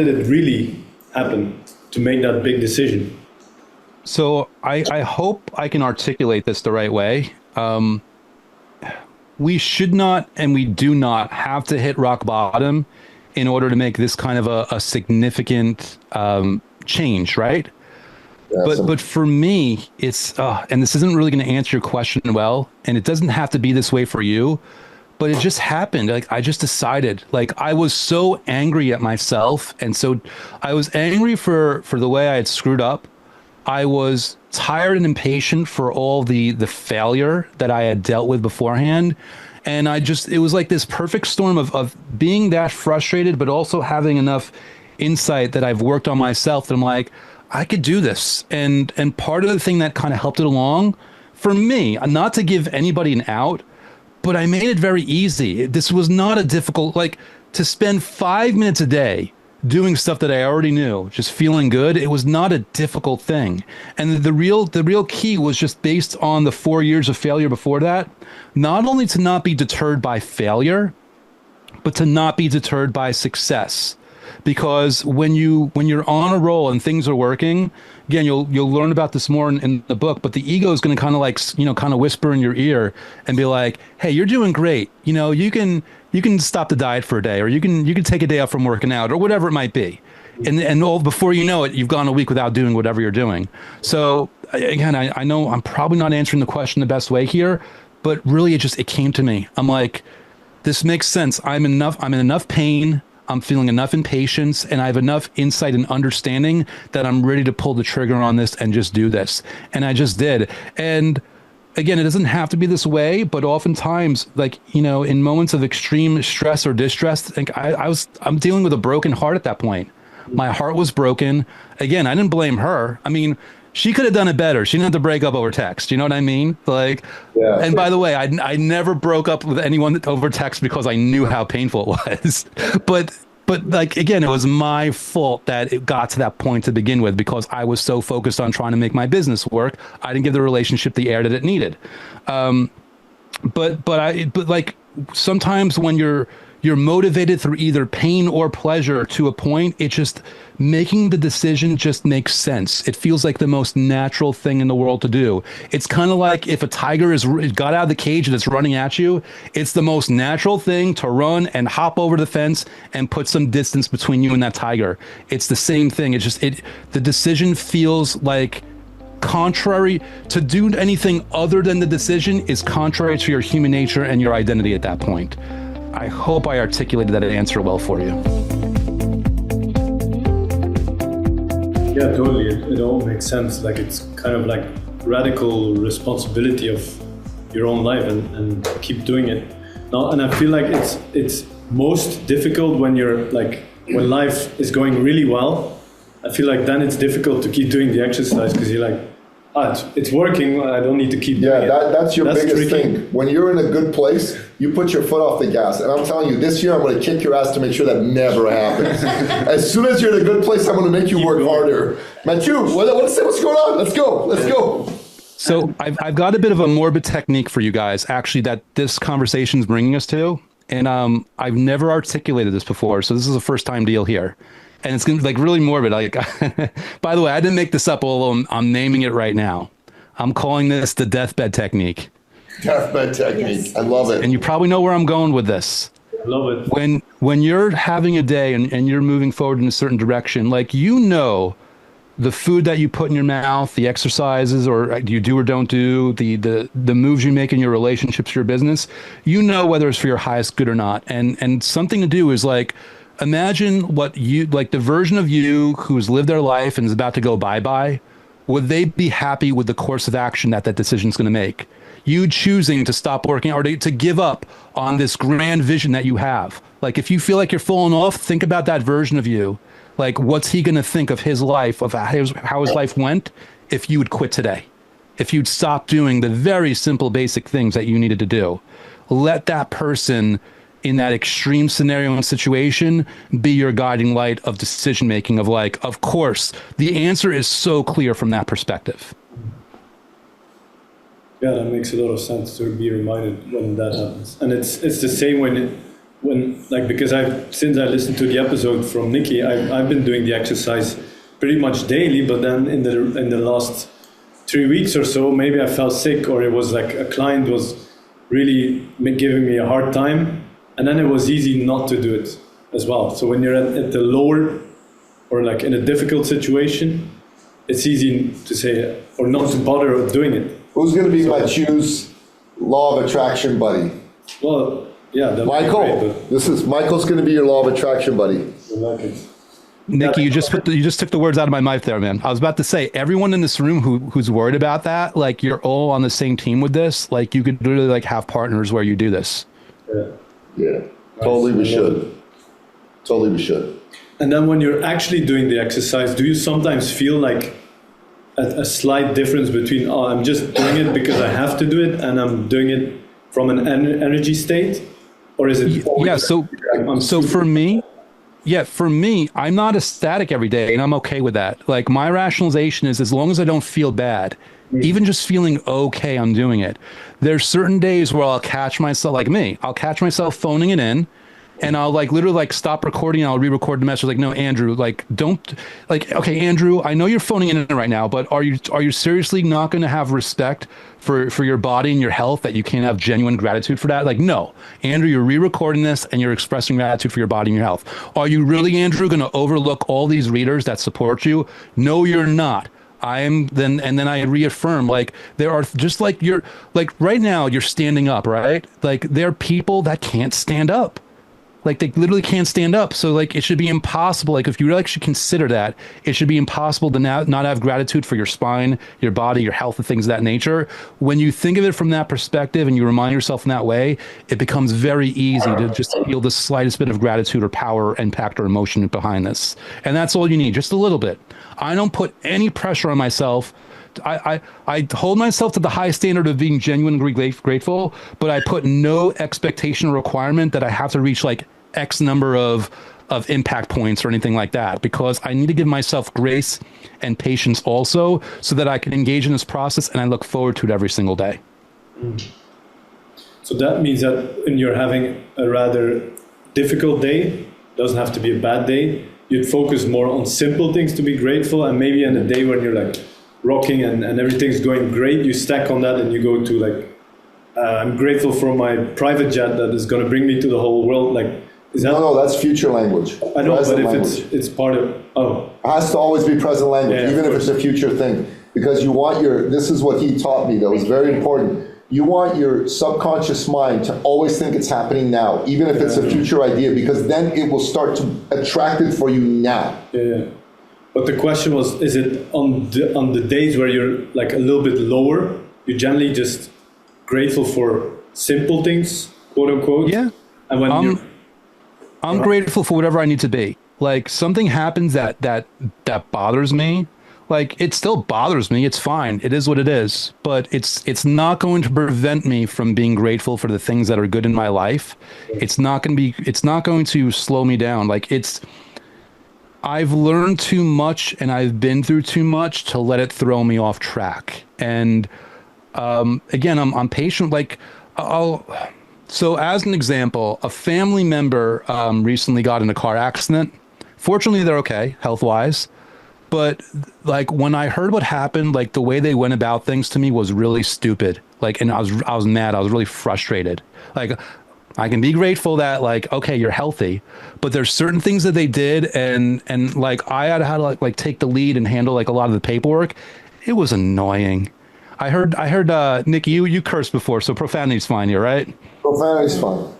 it really happen to make that big decision? So I hope I can articulate this the right way. We should not and we do not have to hit rock bottom in order to make this kind of a significant change, right? But for me, it's and this isn't really going to answer your question well, and it doesn't have to be this way for you, but it just happened. Like I just decided, like I was so angry at myself, and so I was angry for the way I had screwed up. I was tired and impatient for all the failure that I had dealt with beforehand. And it was like this perfect storm of being that frustrated, but also having enough insight that I've worked on myself that I'm like, I could do this. And part of the thing that kind of helped it along for me, not to give anybody an out, but I made it very easy. This was not a difficult, like to spend 5 minutes a day doing stuff that I already knew, just feeling good. It was not a difficult thing. And the real key was just based on the 4 years of failure before that, not only to not be deterred by failure, but to not be deterred by success. Because when you're on a roll and things are working, again, you'll learn about this more in the book, but the ego is going to kind of like, kind of whisper in your ear and be like, hey, you're doing great. You can stop the diet for a day, or you can take a day off from working out, or whatever it might be. And all before you know it, you've gone a week without doing whatever you're doing. So again, I know I'm probably not answering the question the best way here, but really it came to me. I'm like, this makes sense. I'm in enough pain. I'm feeling enough impatience, and I have enough insight and understanding that I'm ready to pull the trigger on this and just do this. And I just did. And again, it doesn't have to be this way, but oftentimes, like, in moments of extreme stress or distress, like I'm dealing with a broken heart at that point. My heart was broken. Again, I didn't blame her. I mean, she could have done it better. She didn't have to break up over text. You know what I mean? Like, yeah. And by the way, I never broke up with anyone over text because I knew how painful it was. But like, again, it was my fault that it got to that point to begin with, because I was so focused on trying to make my business work. I didn't give the relationship the air that it needed. But like sometimes when you're motivated through either pain or pleasure to a point, it just making the decision just makes sense. It feels like the most natural thing in the world to do. It's kind of like if a tiger got out of the cage and it's running at you, it's the most natural thing to run and hop over the fence and put some distance between you and that tiger. It's the same thing. The decision feels like contrary to do anything other than the decision is contrary to your human nature and your identity at that point. I hope I articulated that answer well for you. Yeah, totally. It all makes sense. Like, it's kind of like radical responsibility of your own life and keep doing it. Now, and I feel like it's most difficult when when life is going really well. I feel like then it's difficult to keep doing the exercise because you're like, it's working. I don't need to keep doing it. That's your biggest thing. When you're in a good place, you put your foot off the gas. And I'm telling you, this year I'm going to kick your ass to make sure that never happens. As soon as you're in a good place, I'm going to make you work harder. Matthew, what's going on? Let's go. So I've got a bit of a morbid technique for you guys, actually, that this conversation is bringing us to. And I've never articulated this before, so this is a first-time deal here. And it's going to be like really morbid. Like, by the way, I didn't make this up, although I'm naming it right now. I'm calling this the deathbed technique. Deathbed technique. Yes. I love it. And you probably know where I'm going with this. I love it. When you're having a day and you're moving forward in a certain direction, like, the food that you put in your mouth, the exercises, or you do or don't do, the moves you make in your relationships, your business, whether it's for your highest good or not. And something to do is like, imagine what the version of you who's lived their life and is about to go bye-bye, would they be happy with the course of action that decision is going to make? You choosing to stop working or to give up on this grand vision that you have. Like, if you feel like you're falling off, think about that version of you. Like, what's he going to think of his life, of how his life went if you would quit today? If you'd stop doing the very simple, basic things that you needed to do. Let that person in that extreme scenario and situation be your guiding light of decision making, of like, of course, the answer is so clear from that perspective. Yeah, that makes a lot of sense to be reminded when that happens. And it's the same when because since I listened to the episode from Nikki, I've been doing the exercise pretty much daily, but then in the last 3 weeks or so, maybe I felt sick, or it was like a client was really giving me a hard time, and then it was easy not to do it as well. So when you're at the lower, or like in a difficult situation, it's easy to say, or not to bother doing it. Who's going to be my choose law of attraction buddy? Well, yeah, Michael. Michael's going to be your law of attraction buddy. I like it. Nikki, you just took the words out of my mouth there, man. I was about to say, everyone in this room who's worried about that, like, you're all on the same team with this. Like, you could literally like have partners where you do this. Yeah. Totally, we should. Totally, we should. And then when you're actually doing the exercise, do you sometimes feel like a slight difference between, oh, I'm just doing it because I have to do it, and I'm doing it from an energy state, or is it? Yeah. So for me. Yeah, for me, I'm not ecstatic every day, and I'm okay with that. Like, my rationalization is, as long as I don't feel bad, even just feeling okay, I'm doing it. There's certain days where I'll catch myself, like me, I'll catch myself phoning it in, and I'll like literally like stop recording, and I'll re-record the message like, no, Andrew, like, don't, like, okay, Andrew, I know you're phoning it in right now, but are you seriously not going to have respect for your body and your health, that you can't have genuine gratitude for that? Like, no, Andrew, you're re-recording this and you're expressing gratitude for your body and your health. Are you really, Andrew, going to overlook all these readers that support you? No, you're not. And then I reaffirm, like, there are, just like you're, like, right now you're standing up, right? Like, there are people that can't stand up. Like, they literally can't stand up. So, like, it should be impossible. Like, if you really should consider that, it should be impossible to not have gratitude for your spine, your body, your health, and things of that nature. When you think of it from that perspective and you remind yourself in that way, it becomes very easy to just feel the slightest bit of gratitude or power, impact, or emotion behind this. And that's all you need, just a little bit. I don't put any pressure on myself. I hold myself to the high standard of being genuinely grateful, but I put no expectation or requirement that I have to reach like X number of impact points or anything like that, because I need to give myself grace and patience also, so that I can engage in this process, and I look forward to it every single day. So that means that when you're having a rather difficult day, doesn't have to be a bad day, you'd focus more on simple things to be grateful, and maybe on a day when you're like rocking and everything's going great, you stack on that and you go to like, I'm grateful for my private jet that is going to bring me to the whole world. Like, is that? No, that's future language. I know, present but if language. it's part of, It has to always be present language, Yeah, even if it's a future thing. Because you want this is what he taught me that was very important. You want your subconscious mind to always think it's happening now, even if it's a future idea, because then it will start to attract it for you now. Yeah. But the question was, is it on the days where you're like a little bit lower, you're generally just grateful for simple things, quote unquote? Yeah. And when I'm grateful for whatever I need to be. Like, something happens that bothers me, like, it still bothers me. It's fine. It is what it is. But it's not going to prevent me from being grateful for the things that are good in my life. It's not going to slow me down. Like, I've learned too much and I've been through too much to let it throw me off track. And again, I'm patient. Like, so as an example, a family member recently got in a car accident. Fortunately, they're okay health-wise. But like, when I heard what happened, like, the way they went about things to me was really stupid. Like, and I was mad. I was really frustrated. Like, I can be grateful that, like, okay, you're healthy, but there's certain things that they did, and like, I had to like take the lead and handle like a lot of the paperwork. It was annoying. I heard Nick, you cursed before, so profanity's fine here, right? Profanity's fine.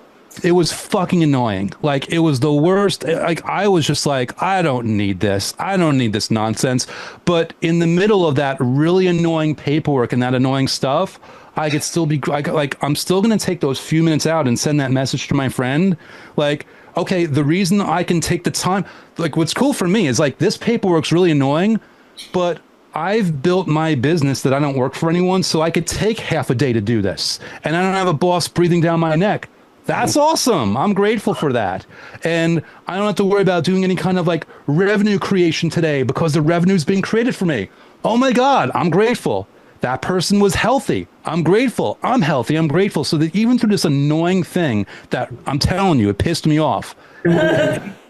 It was fucking annoying. Like, it was the worst. Like, I was just like, I don't need this. I don't need this nonsense. But in the middle of that really annoying paperwork and that annoying stuff, I could still be like, I'm still going to take those few minutes out and send that message to my friend. Like, okay, the reason I can take the time, like, what's cool for me is like, this paperwork's really annoying, but I've built my business that I don't work for anyone, so I could take half a day to do this. And I don't have a boss breathing down my neck. That's awesome. I'm grateful for that. And I don't have to worry about doing any kind of like revenue creation today because the revenue's being created for me. Oh my God, I'm grateful. That person was healthy. I'm grateful. I'm healthy. I'm grateful. So that even through this annoying thing that I'm telling you, it pissed me off.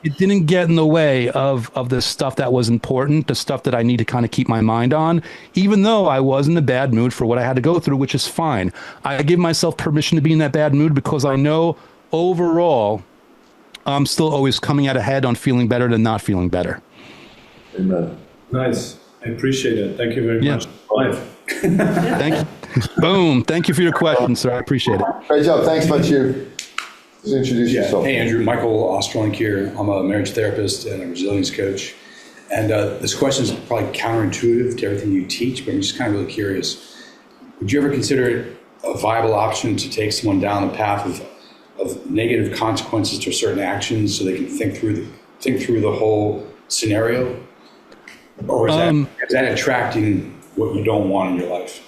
it didn't get in the way of the stuff that was important, the stuff that I need to kind of keep my mind on, even though I was in a bad mood for what I had to go through, which is fine. I give myself permission to be in that bad mood because I know overall I'm still always coming out ahead on feeling better than not feeling better. Amen. Nice. I appreciate it. Thank you very much. Bye. Thank you. Boom. Thank you for your question, sir. I appreciate it. Great job. Thanks, Mathieu. Just introduce yourself. Hey, Andrew. Michael Osterlund here. I'm a marriage therapist and a resilience coach. And this question is probably counterintuitive to everything you teach, but I'm just kind of really curious. Would you ever consider it a viable option to take someone down the path of negative consequences to certain actions so they can think through the whole scenario? Or is that attracting what you don't want in your life?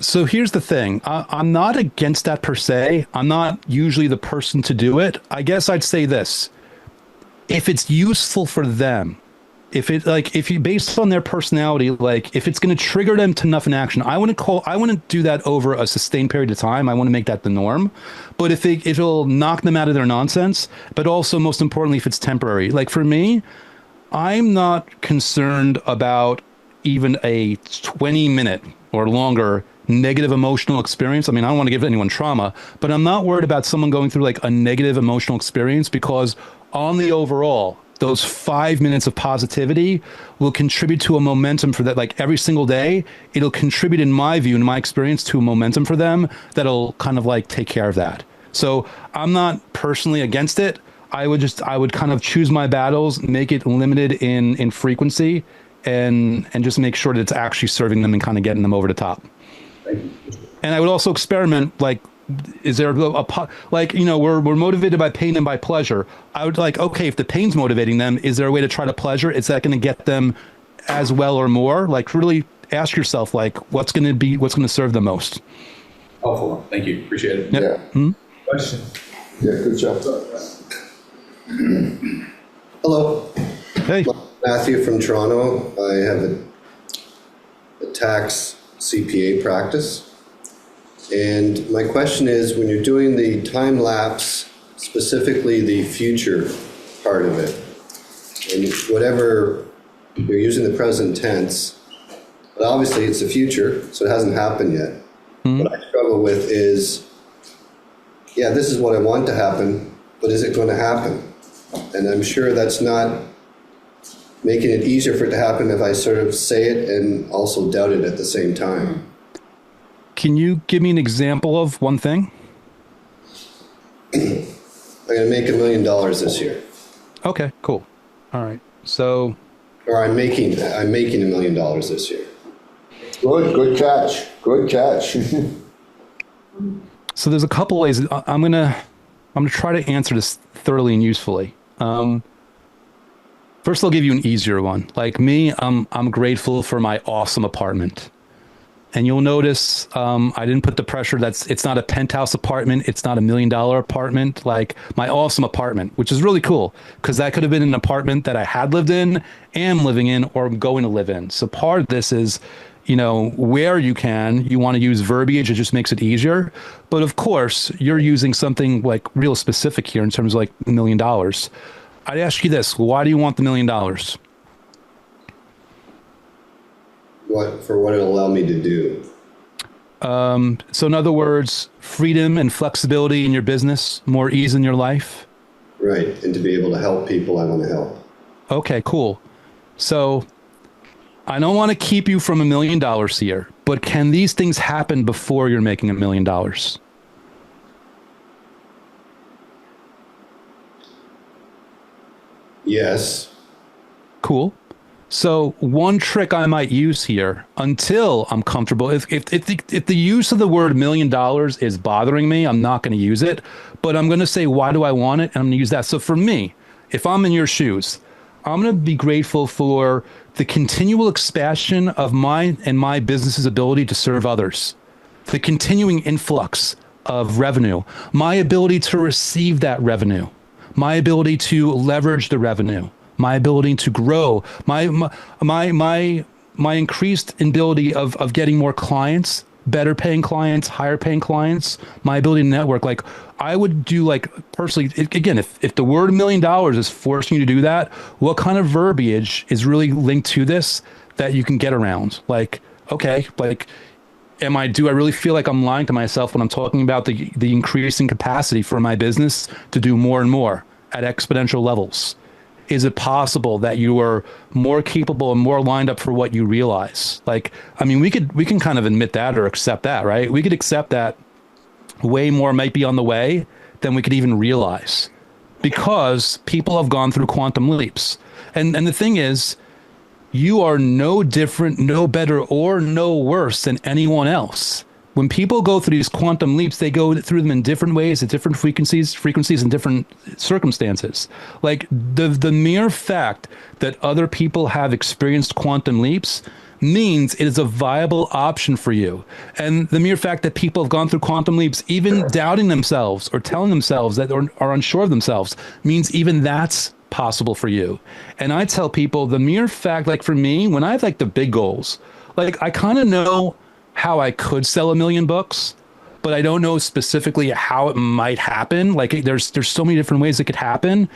So here's the thing. I'm not against that per se. I'm not usually the person to do it. I guess I'd say this. If it's useful for them, if you based on their personality, like if it's going to trigger them to enough in action, I wouldn't do that over a sustained period of time. I want to make that the norm. But if it'll knock them out of their nonsense, but also most importantly, if it's temporary, like for me, I'm not concerned about even a 20-minute or longer negative emotional experience. I mean, I don't want to give anyone trauma, but I'm not worried about someone going through like a negative emotional experience because on the overall, those 5 minutes of positivity will contribute to a momentum for that. Like every single day, it'll contribute, in my view, in my experience, to a momentum for them that'll kind of like take care of that. So I'm not personally against it. I would kind of choose my battles, make it limited in frequency, and just make sure that it's actually serving them and kind of getting them over the top. And I would also experiment, like, is there we're motivated by pain and by pleasure. I would like, okay, if the pain's motivating them, is there a way to try to pleasure? Is that going to get them as well or more? Like really ask yourself, like, what's going to serve them most? Helpful. Thank you. Appreciate it. Yep. Yeah. Mm-hmm. Question. Yeah, good job. Hello. Hey. Matthew from Toronto. I have a tax CPA practice. And my question is, when you're doing the time lapse, specifically the future part of it, and whatever you're using the present tense, but obviously it's the future, so it hasn't happened yet. Mm-hmm. What I struggle with is, yeah, this is what I want to happen, but is it going to happen? And I'm sure that's not making it easier for it to happen if I sort of say it and also doubt it at the same time. Can you give me an example of one thing? I'm going to make $1 million this year. Okay, cool. All right. So, or I'm making $1 million this year. Good catch. Good catch. So there's a couple ways. I'm gonna try to answer this thoroughly and usefully. First, I'll give you an easier one. Like me, I'm grateful for my awesome apartment. And you'll notice I didn't put the pressure. It's not a penthouse apartment. It's not $1 million apartment. Like my awesome apartment, which is really cool because that could have been an apartment that I had lived in, am living in, or I'm going to live in. So part of this is, where you want to use verbiage. It just makes it easier. But of course, you're using something like real specific here in terms of like $1 million. I'd ask you this: why do you want the $1 million? For what it'll allow me to do. So in other words, freedom and flexibility in your business, more ease in your life. Right, and to be able to help people I want to help. Okay, cool. So I don't want to keep you from $1 million here, but can these things happen before you're making $1 million? Yes. Cool. So one trick I might use here until I'm comfortable, if the use of the word $1 million is bothering me, I'm not going to use it, but I'm going to say, why do I want it? And I'm going to use that. So for me, if I'm in your shoes, I'm going to be grateful for the continual expansion of my business's ability to serve others, the continuing influx of revenue, my ability to receive that revenue, my ability to leverage the revenue, my ability to grow, my increased ability of getting more clients better paying clients, higher paying clients, my ability to network. Like I would do like personally, again, if the word $1 million is forcing you to do that, what kind of verbiage is really linked to this that you can get around? Like, okay, like, do I really feel like I'm lying to myself when I'm talking about the increasing capacity for my business to do more and more at exponential levels? Is it possible that you are more capable and more lined up for what you realize? Like, I mean, we can kind of admit that or accept that, right? We could accept that way more might be on the way than we could even realize, because people have gone through quantum leaps. And the thing is, you are no different, no better, or no worse than anyone else. When people go through these quantum leaps, they go through them in different ways, at different frequencies and different circumstances. Like the mere fact that other people have experienced quantum leaps means it is a viable option for you. And the mere fact that people have gone through quantum leaps, even doubting themselves or telling themselves that are unsure of themselves, means even that's possible for you. And I tell people the mere fact, like for me, when I have like the big goals, like I kind of know how I could sell 1 million books, but I don't know specifically how it might happen. Like there's so many different ways it could happen.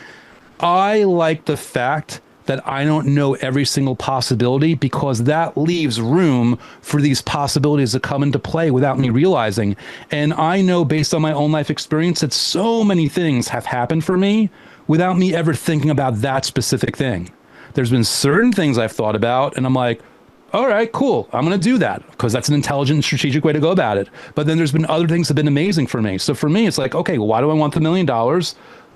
I like the fact that I don't know every single possibility, because that leaves room for these possibilities to come into play without me realizing. And I know based on my own life experience that so many things have happened for me without me ever thinking about that specific thing. There's been certain things I've thought about and I'm like, all right, cool, I'm going to do that because that's an intelligent and strategic way to go about it. But then there's been other things that have been amazing for me. So for me, it's like, okay, why do I want the $1 million?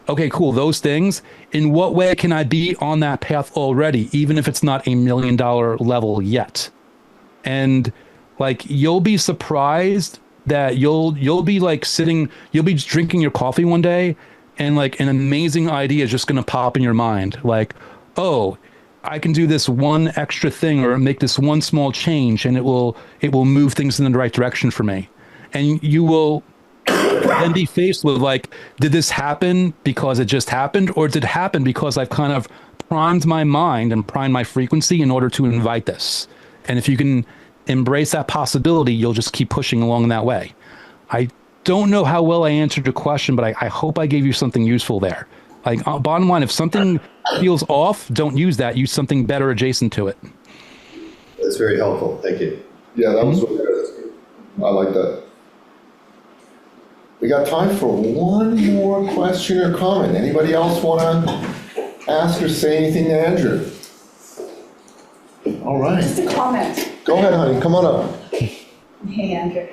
Okay, cool, those things. In what way can I be on that path already, even if it's not $1 million level yet? And like, you'll be surprised that you'll be like you'll be drinking your coffee one day and like an amazing idea is just going to pop in your mind. Like, oh, I can do this one extra thing or make this one small change and it will move things in the right direction for me. And you will then be faced with like, did this happen because it just happened, or did it happen because I've kind of primed my mind and primed my frequency in order to invite this? And if you can embrace that possibility, you'll just keep pushing along that way. I don't know how well I answered your question, but I hope I gave you something useful there. Like, bottom line, if something feels off, don't use that. Use something better adjacent to it. That's very helpful. Thank you. Yeah, that was really good. I like that. We got time for one more question or comment. Anybody else want to ask or say anything to Andrew? All right. Just a comment. Go ahead, honey. Come on up. Hey, Andrew.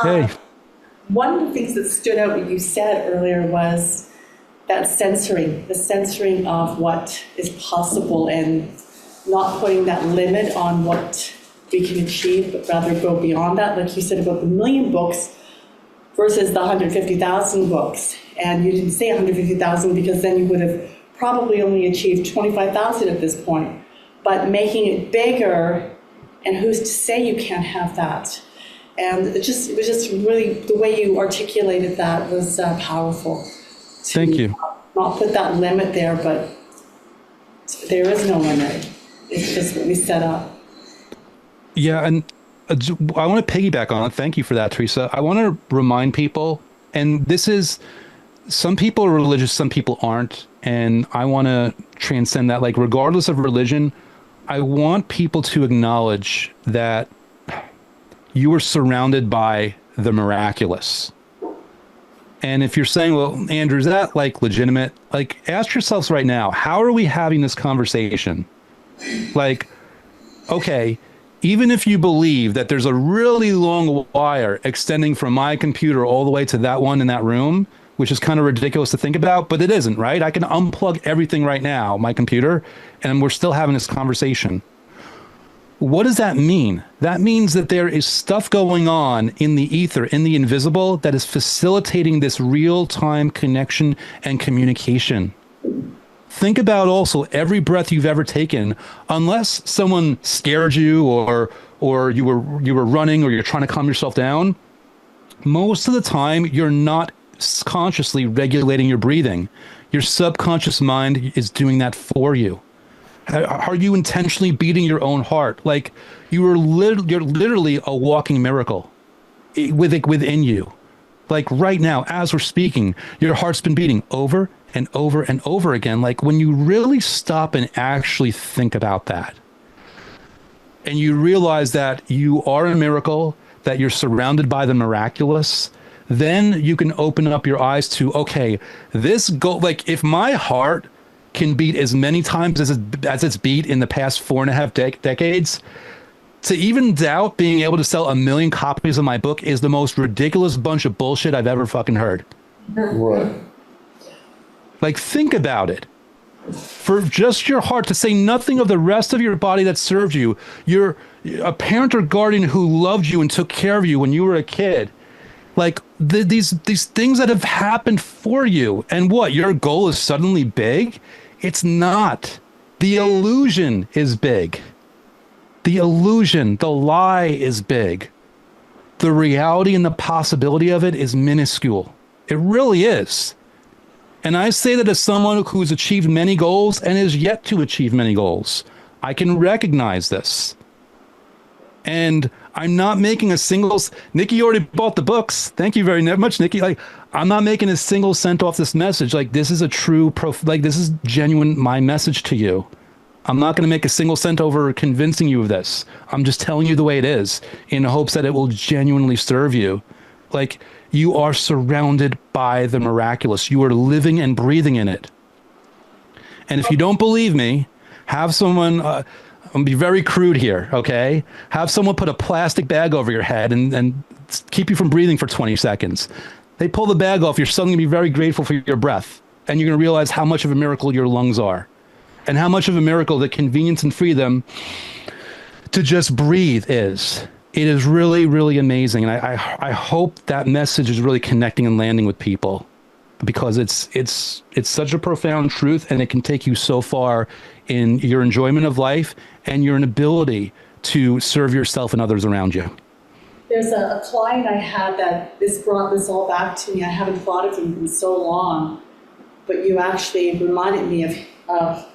Hey. One of the things that stood out what you said earlier was that the censoring of what is possible and not putting that limit on what we can achieve, but rather go beyond that. Like you said about the 1 million books versus the 150,000 books. And you didn't say 150,000 because then you would have probably only achieved 25,000 at this point. But making it bigger, and who's to say you can't have that? And it was just really, the way you articulated that was powerful. Thank you. Not put that limit there, but there is no limit. It's just what we set up. Yeah, and I want to piggyback on it. Thank you for that, Teresa. I want to remind people, and this is, some people are religious, some people aren't, and I want to transcend that. Like, regardless of religion, I want people to acknowledge that you are surrounded by the miraculous. And if you're saying, well, Andrew, is that like legitimate? Like, ask yourselves right now, how are we having this conversation? Like, okay, even if you believe that there's a really long wire extending from my computer all the way to that one in that room, which is kind of ridiculous to think about, but it isn't, right? I can unplug everything right now, my computer, and we're still having this conversation. What does that mean? That means that there is stuff going on in the ether, in the invisible, that is facilitating this real-time connection and communication. Think about also every breath you've ever taken, unless someone scared you or you were running or you're trying to calm yourself down. Most of the time, you're not consciously regulating your breathing. Your subconscious mind is doing that for you. Are you intentionally beating your own heart? Like, you're literally a walking miracle. within you. Like right now, as we're speaking, your heart's been beating over and over and over again. Like when you really stop and actually think about that, and you realize that you are a miracle, that you're surrounded by the miraculous, then you can open up your eyes to, okay, this goal, like if my heart can beat as many times as it's beat in the past 4.5 decades, to even doubt being able to sell 1 million copies of my book is the most ridiculous bunch of bullshit I've ever fucking heard. Right. Like, think about it. For just your heart, to say nothing of the rest of your body that served you, you're a parent or guardian who loved you and took care of you when you were a kid. Like these things that have happened for you, and what, your goal is suddenly big? It's not. The illusion is big. The illusion, the lie is big. The reality and the possibility of it is minuscule. It really is. And I say that as someone who's achieved many goals and is yet to achieve many goals. I can recognize this. And I'm not making a single... Nikki already bought the books. Thank you very much, Nikki. Like, I'm not making a single cent off this message. Like, this is a true... this is genuine, my message to you. I'm not going to make a single cent over convincing you of this. I'm just telling you the way it is in hopes that it will genuinely serve you. Like, you are surrounded by the miraculous. You are living and breathing in it. And if you don't believe me, have someone, I'm going to be very crude here, okay? Have someone put a plastic bag over your head and keep you from breathing for 20 seconds. They pull the bag off, you're suddenly going to be very grateful for your breath. And you're going to realize how much of a miracle your lungs are. And how much of a miracle the convenience and freedom to just breathe is. It is really, really amazing. And I hope that message is really connecting and landing with people, because it's such a profound truth, and it can take you so far in your enjoyment of life and your ability to serve yourself and others around you. There's a client I had that this brought this all back to me. I haven't thought of him in so long, but you actually reminded me of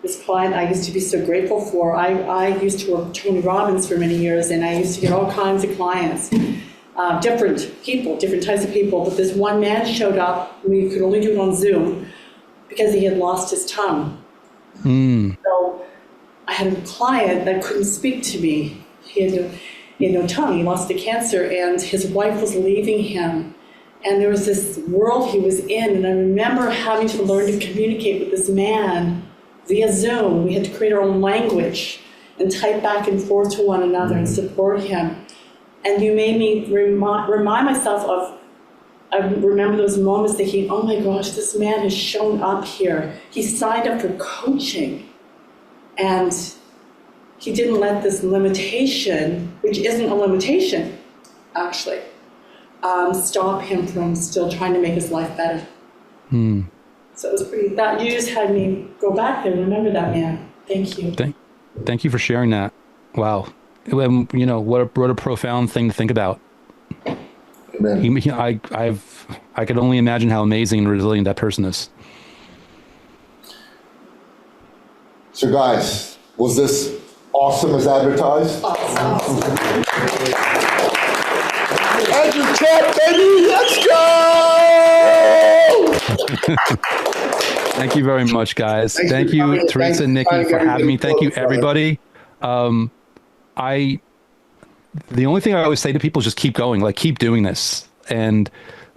this client I used to be so grateful for. I used to work with Tony Robbins for many years, and I used to get all kinds of clients, different people, different types of people. But this one man showed up. We could only do it on Zoom because he had lost his tongue. So I had a client that couldn't speak to me. He had no tongue. He lost to cancer, and his wife was leaving him. And there was this world he was in, and I remember having to learn to communicate with this man via Zoom. We had to create our own language and type back and forth to one another and support him. And you made me remind myself of, I remember those moments thinking, oh my gosh, this man has shown up here. He signed up for coaching, and he didn't let this limitation, which isn't a limitation, actually, stop him from still trying to make his life better. So it was pretty, that you just had me go back there and remember that man. Thank you. Thank you for sharing that. Wow. You know, what a profound thing to think about. Amen. I could only imagine how amazing and resilient that person is. So guys, was this awesome as advertised? Awesome. Andrew Cat, baby, let's go! Thank you very much, guys. Thank you, Teresa and Nikki, for having me. Thank you, everybody. The only thing I always say to people is just keep going, like keep doing this. And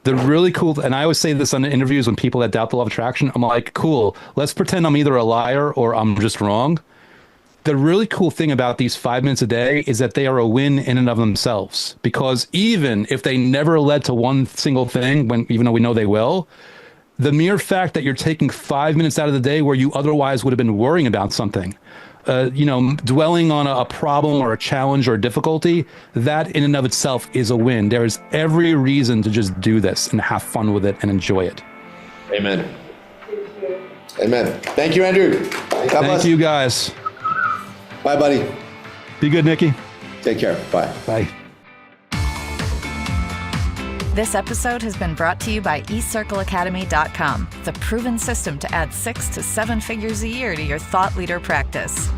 the really cool, and I always say this on interviews when people that doubt the law of attraction, I'm like, cool, let's pretend I'm either a liar or I'm just wrong. The really cool thing about these 5 minutes a day is that they are a win in and of themselves, because even if they never led to one single thing, even though we know they will, the mere fact that you're taking 5 minutes out of the day where you otherwise would have been worrying about something, dwelling on a problem or a challenge or a difficulty, that in and of itself is a win. There is every reason to just do this and have fun with it and enjoy it. Amen. Amen. Thank you, Andrew. Thank you, guys. Bye, buddy. Be good, Nikki. Take care. Bye. Bye. This episode has been brought to you by eCircleAcademy.com, the proven system to add 6 to 7 figures a year to your thought leader practice.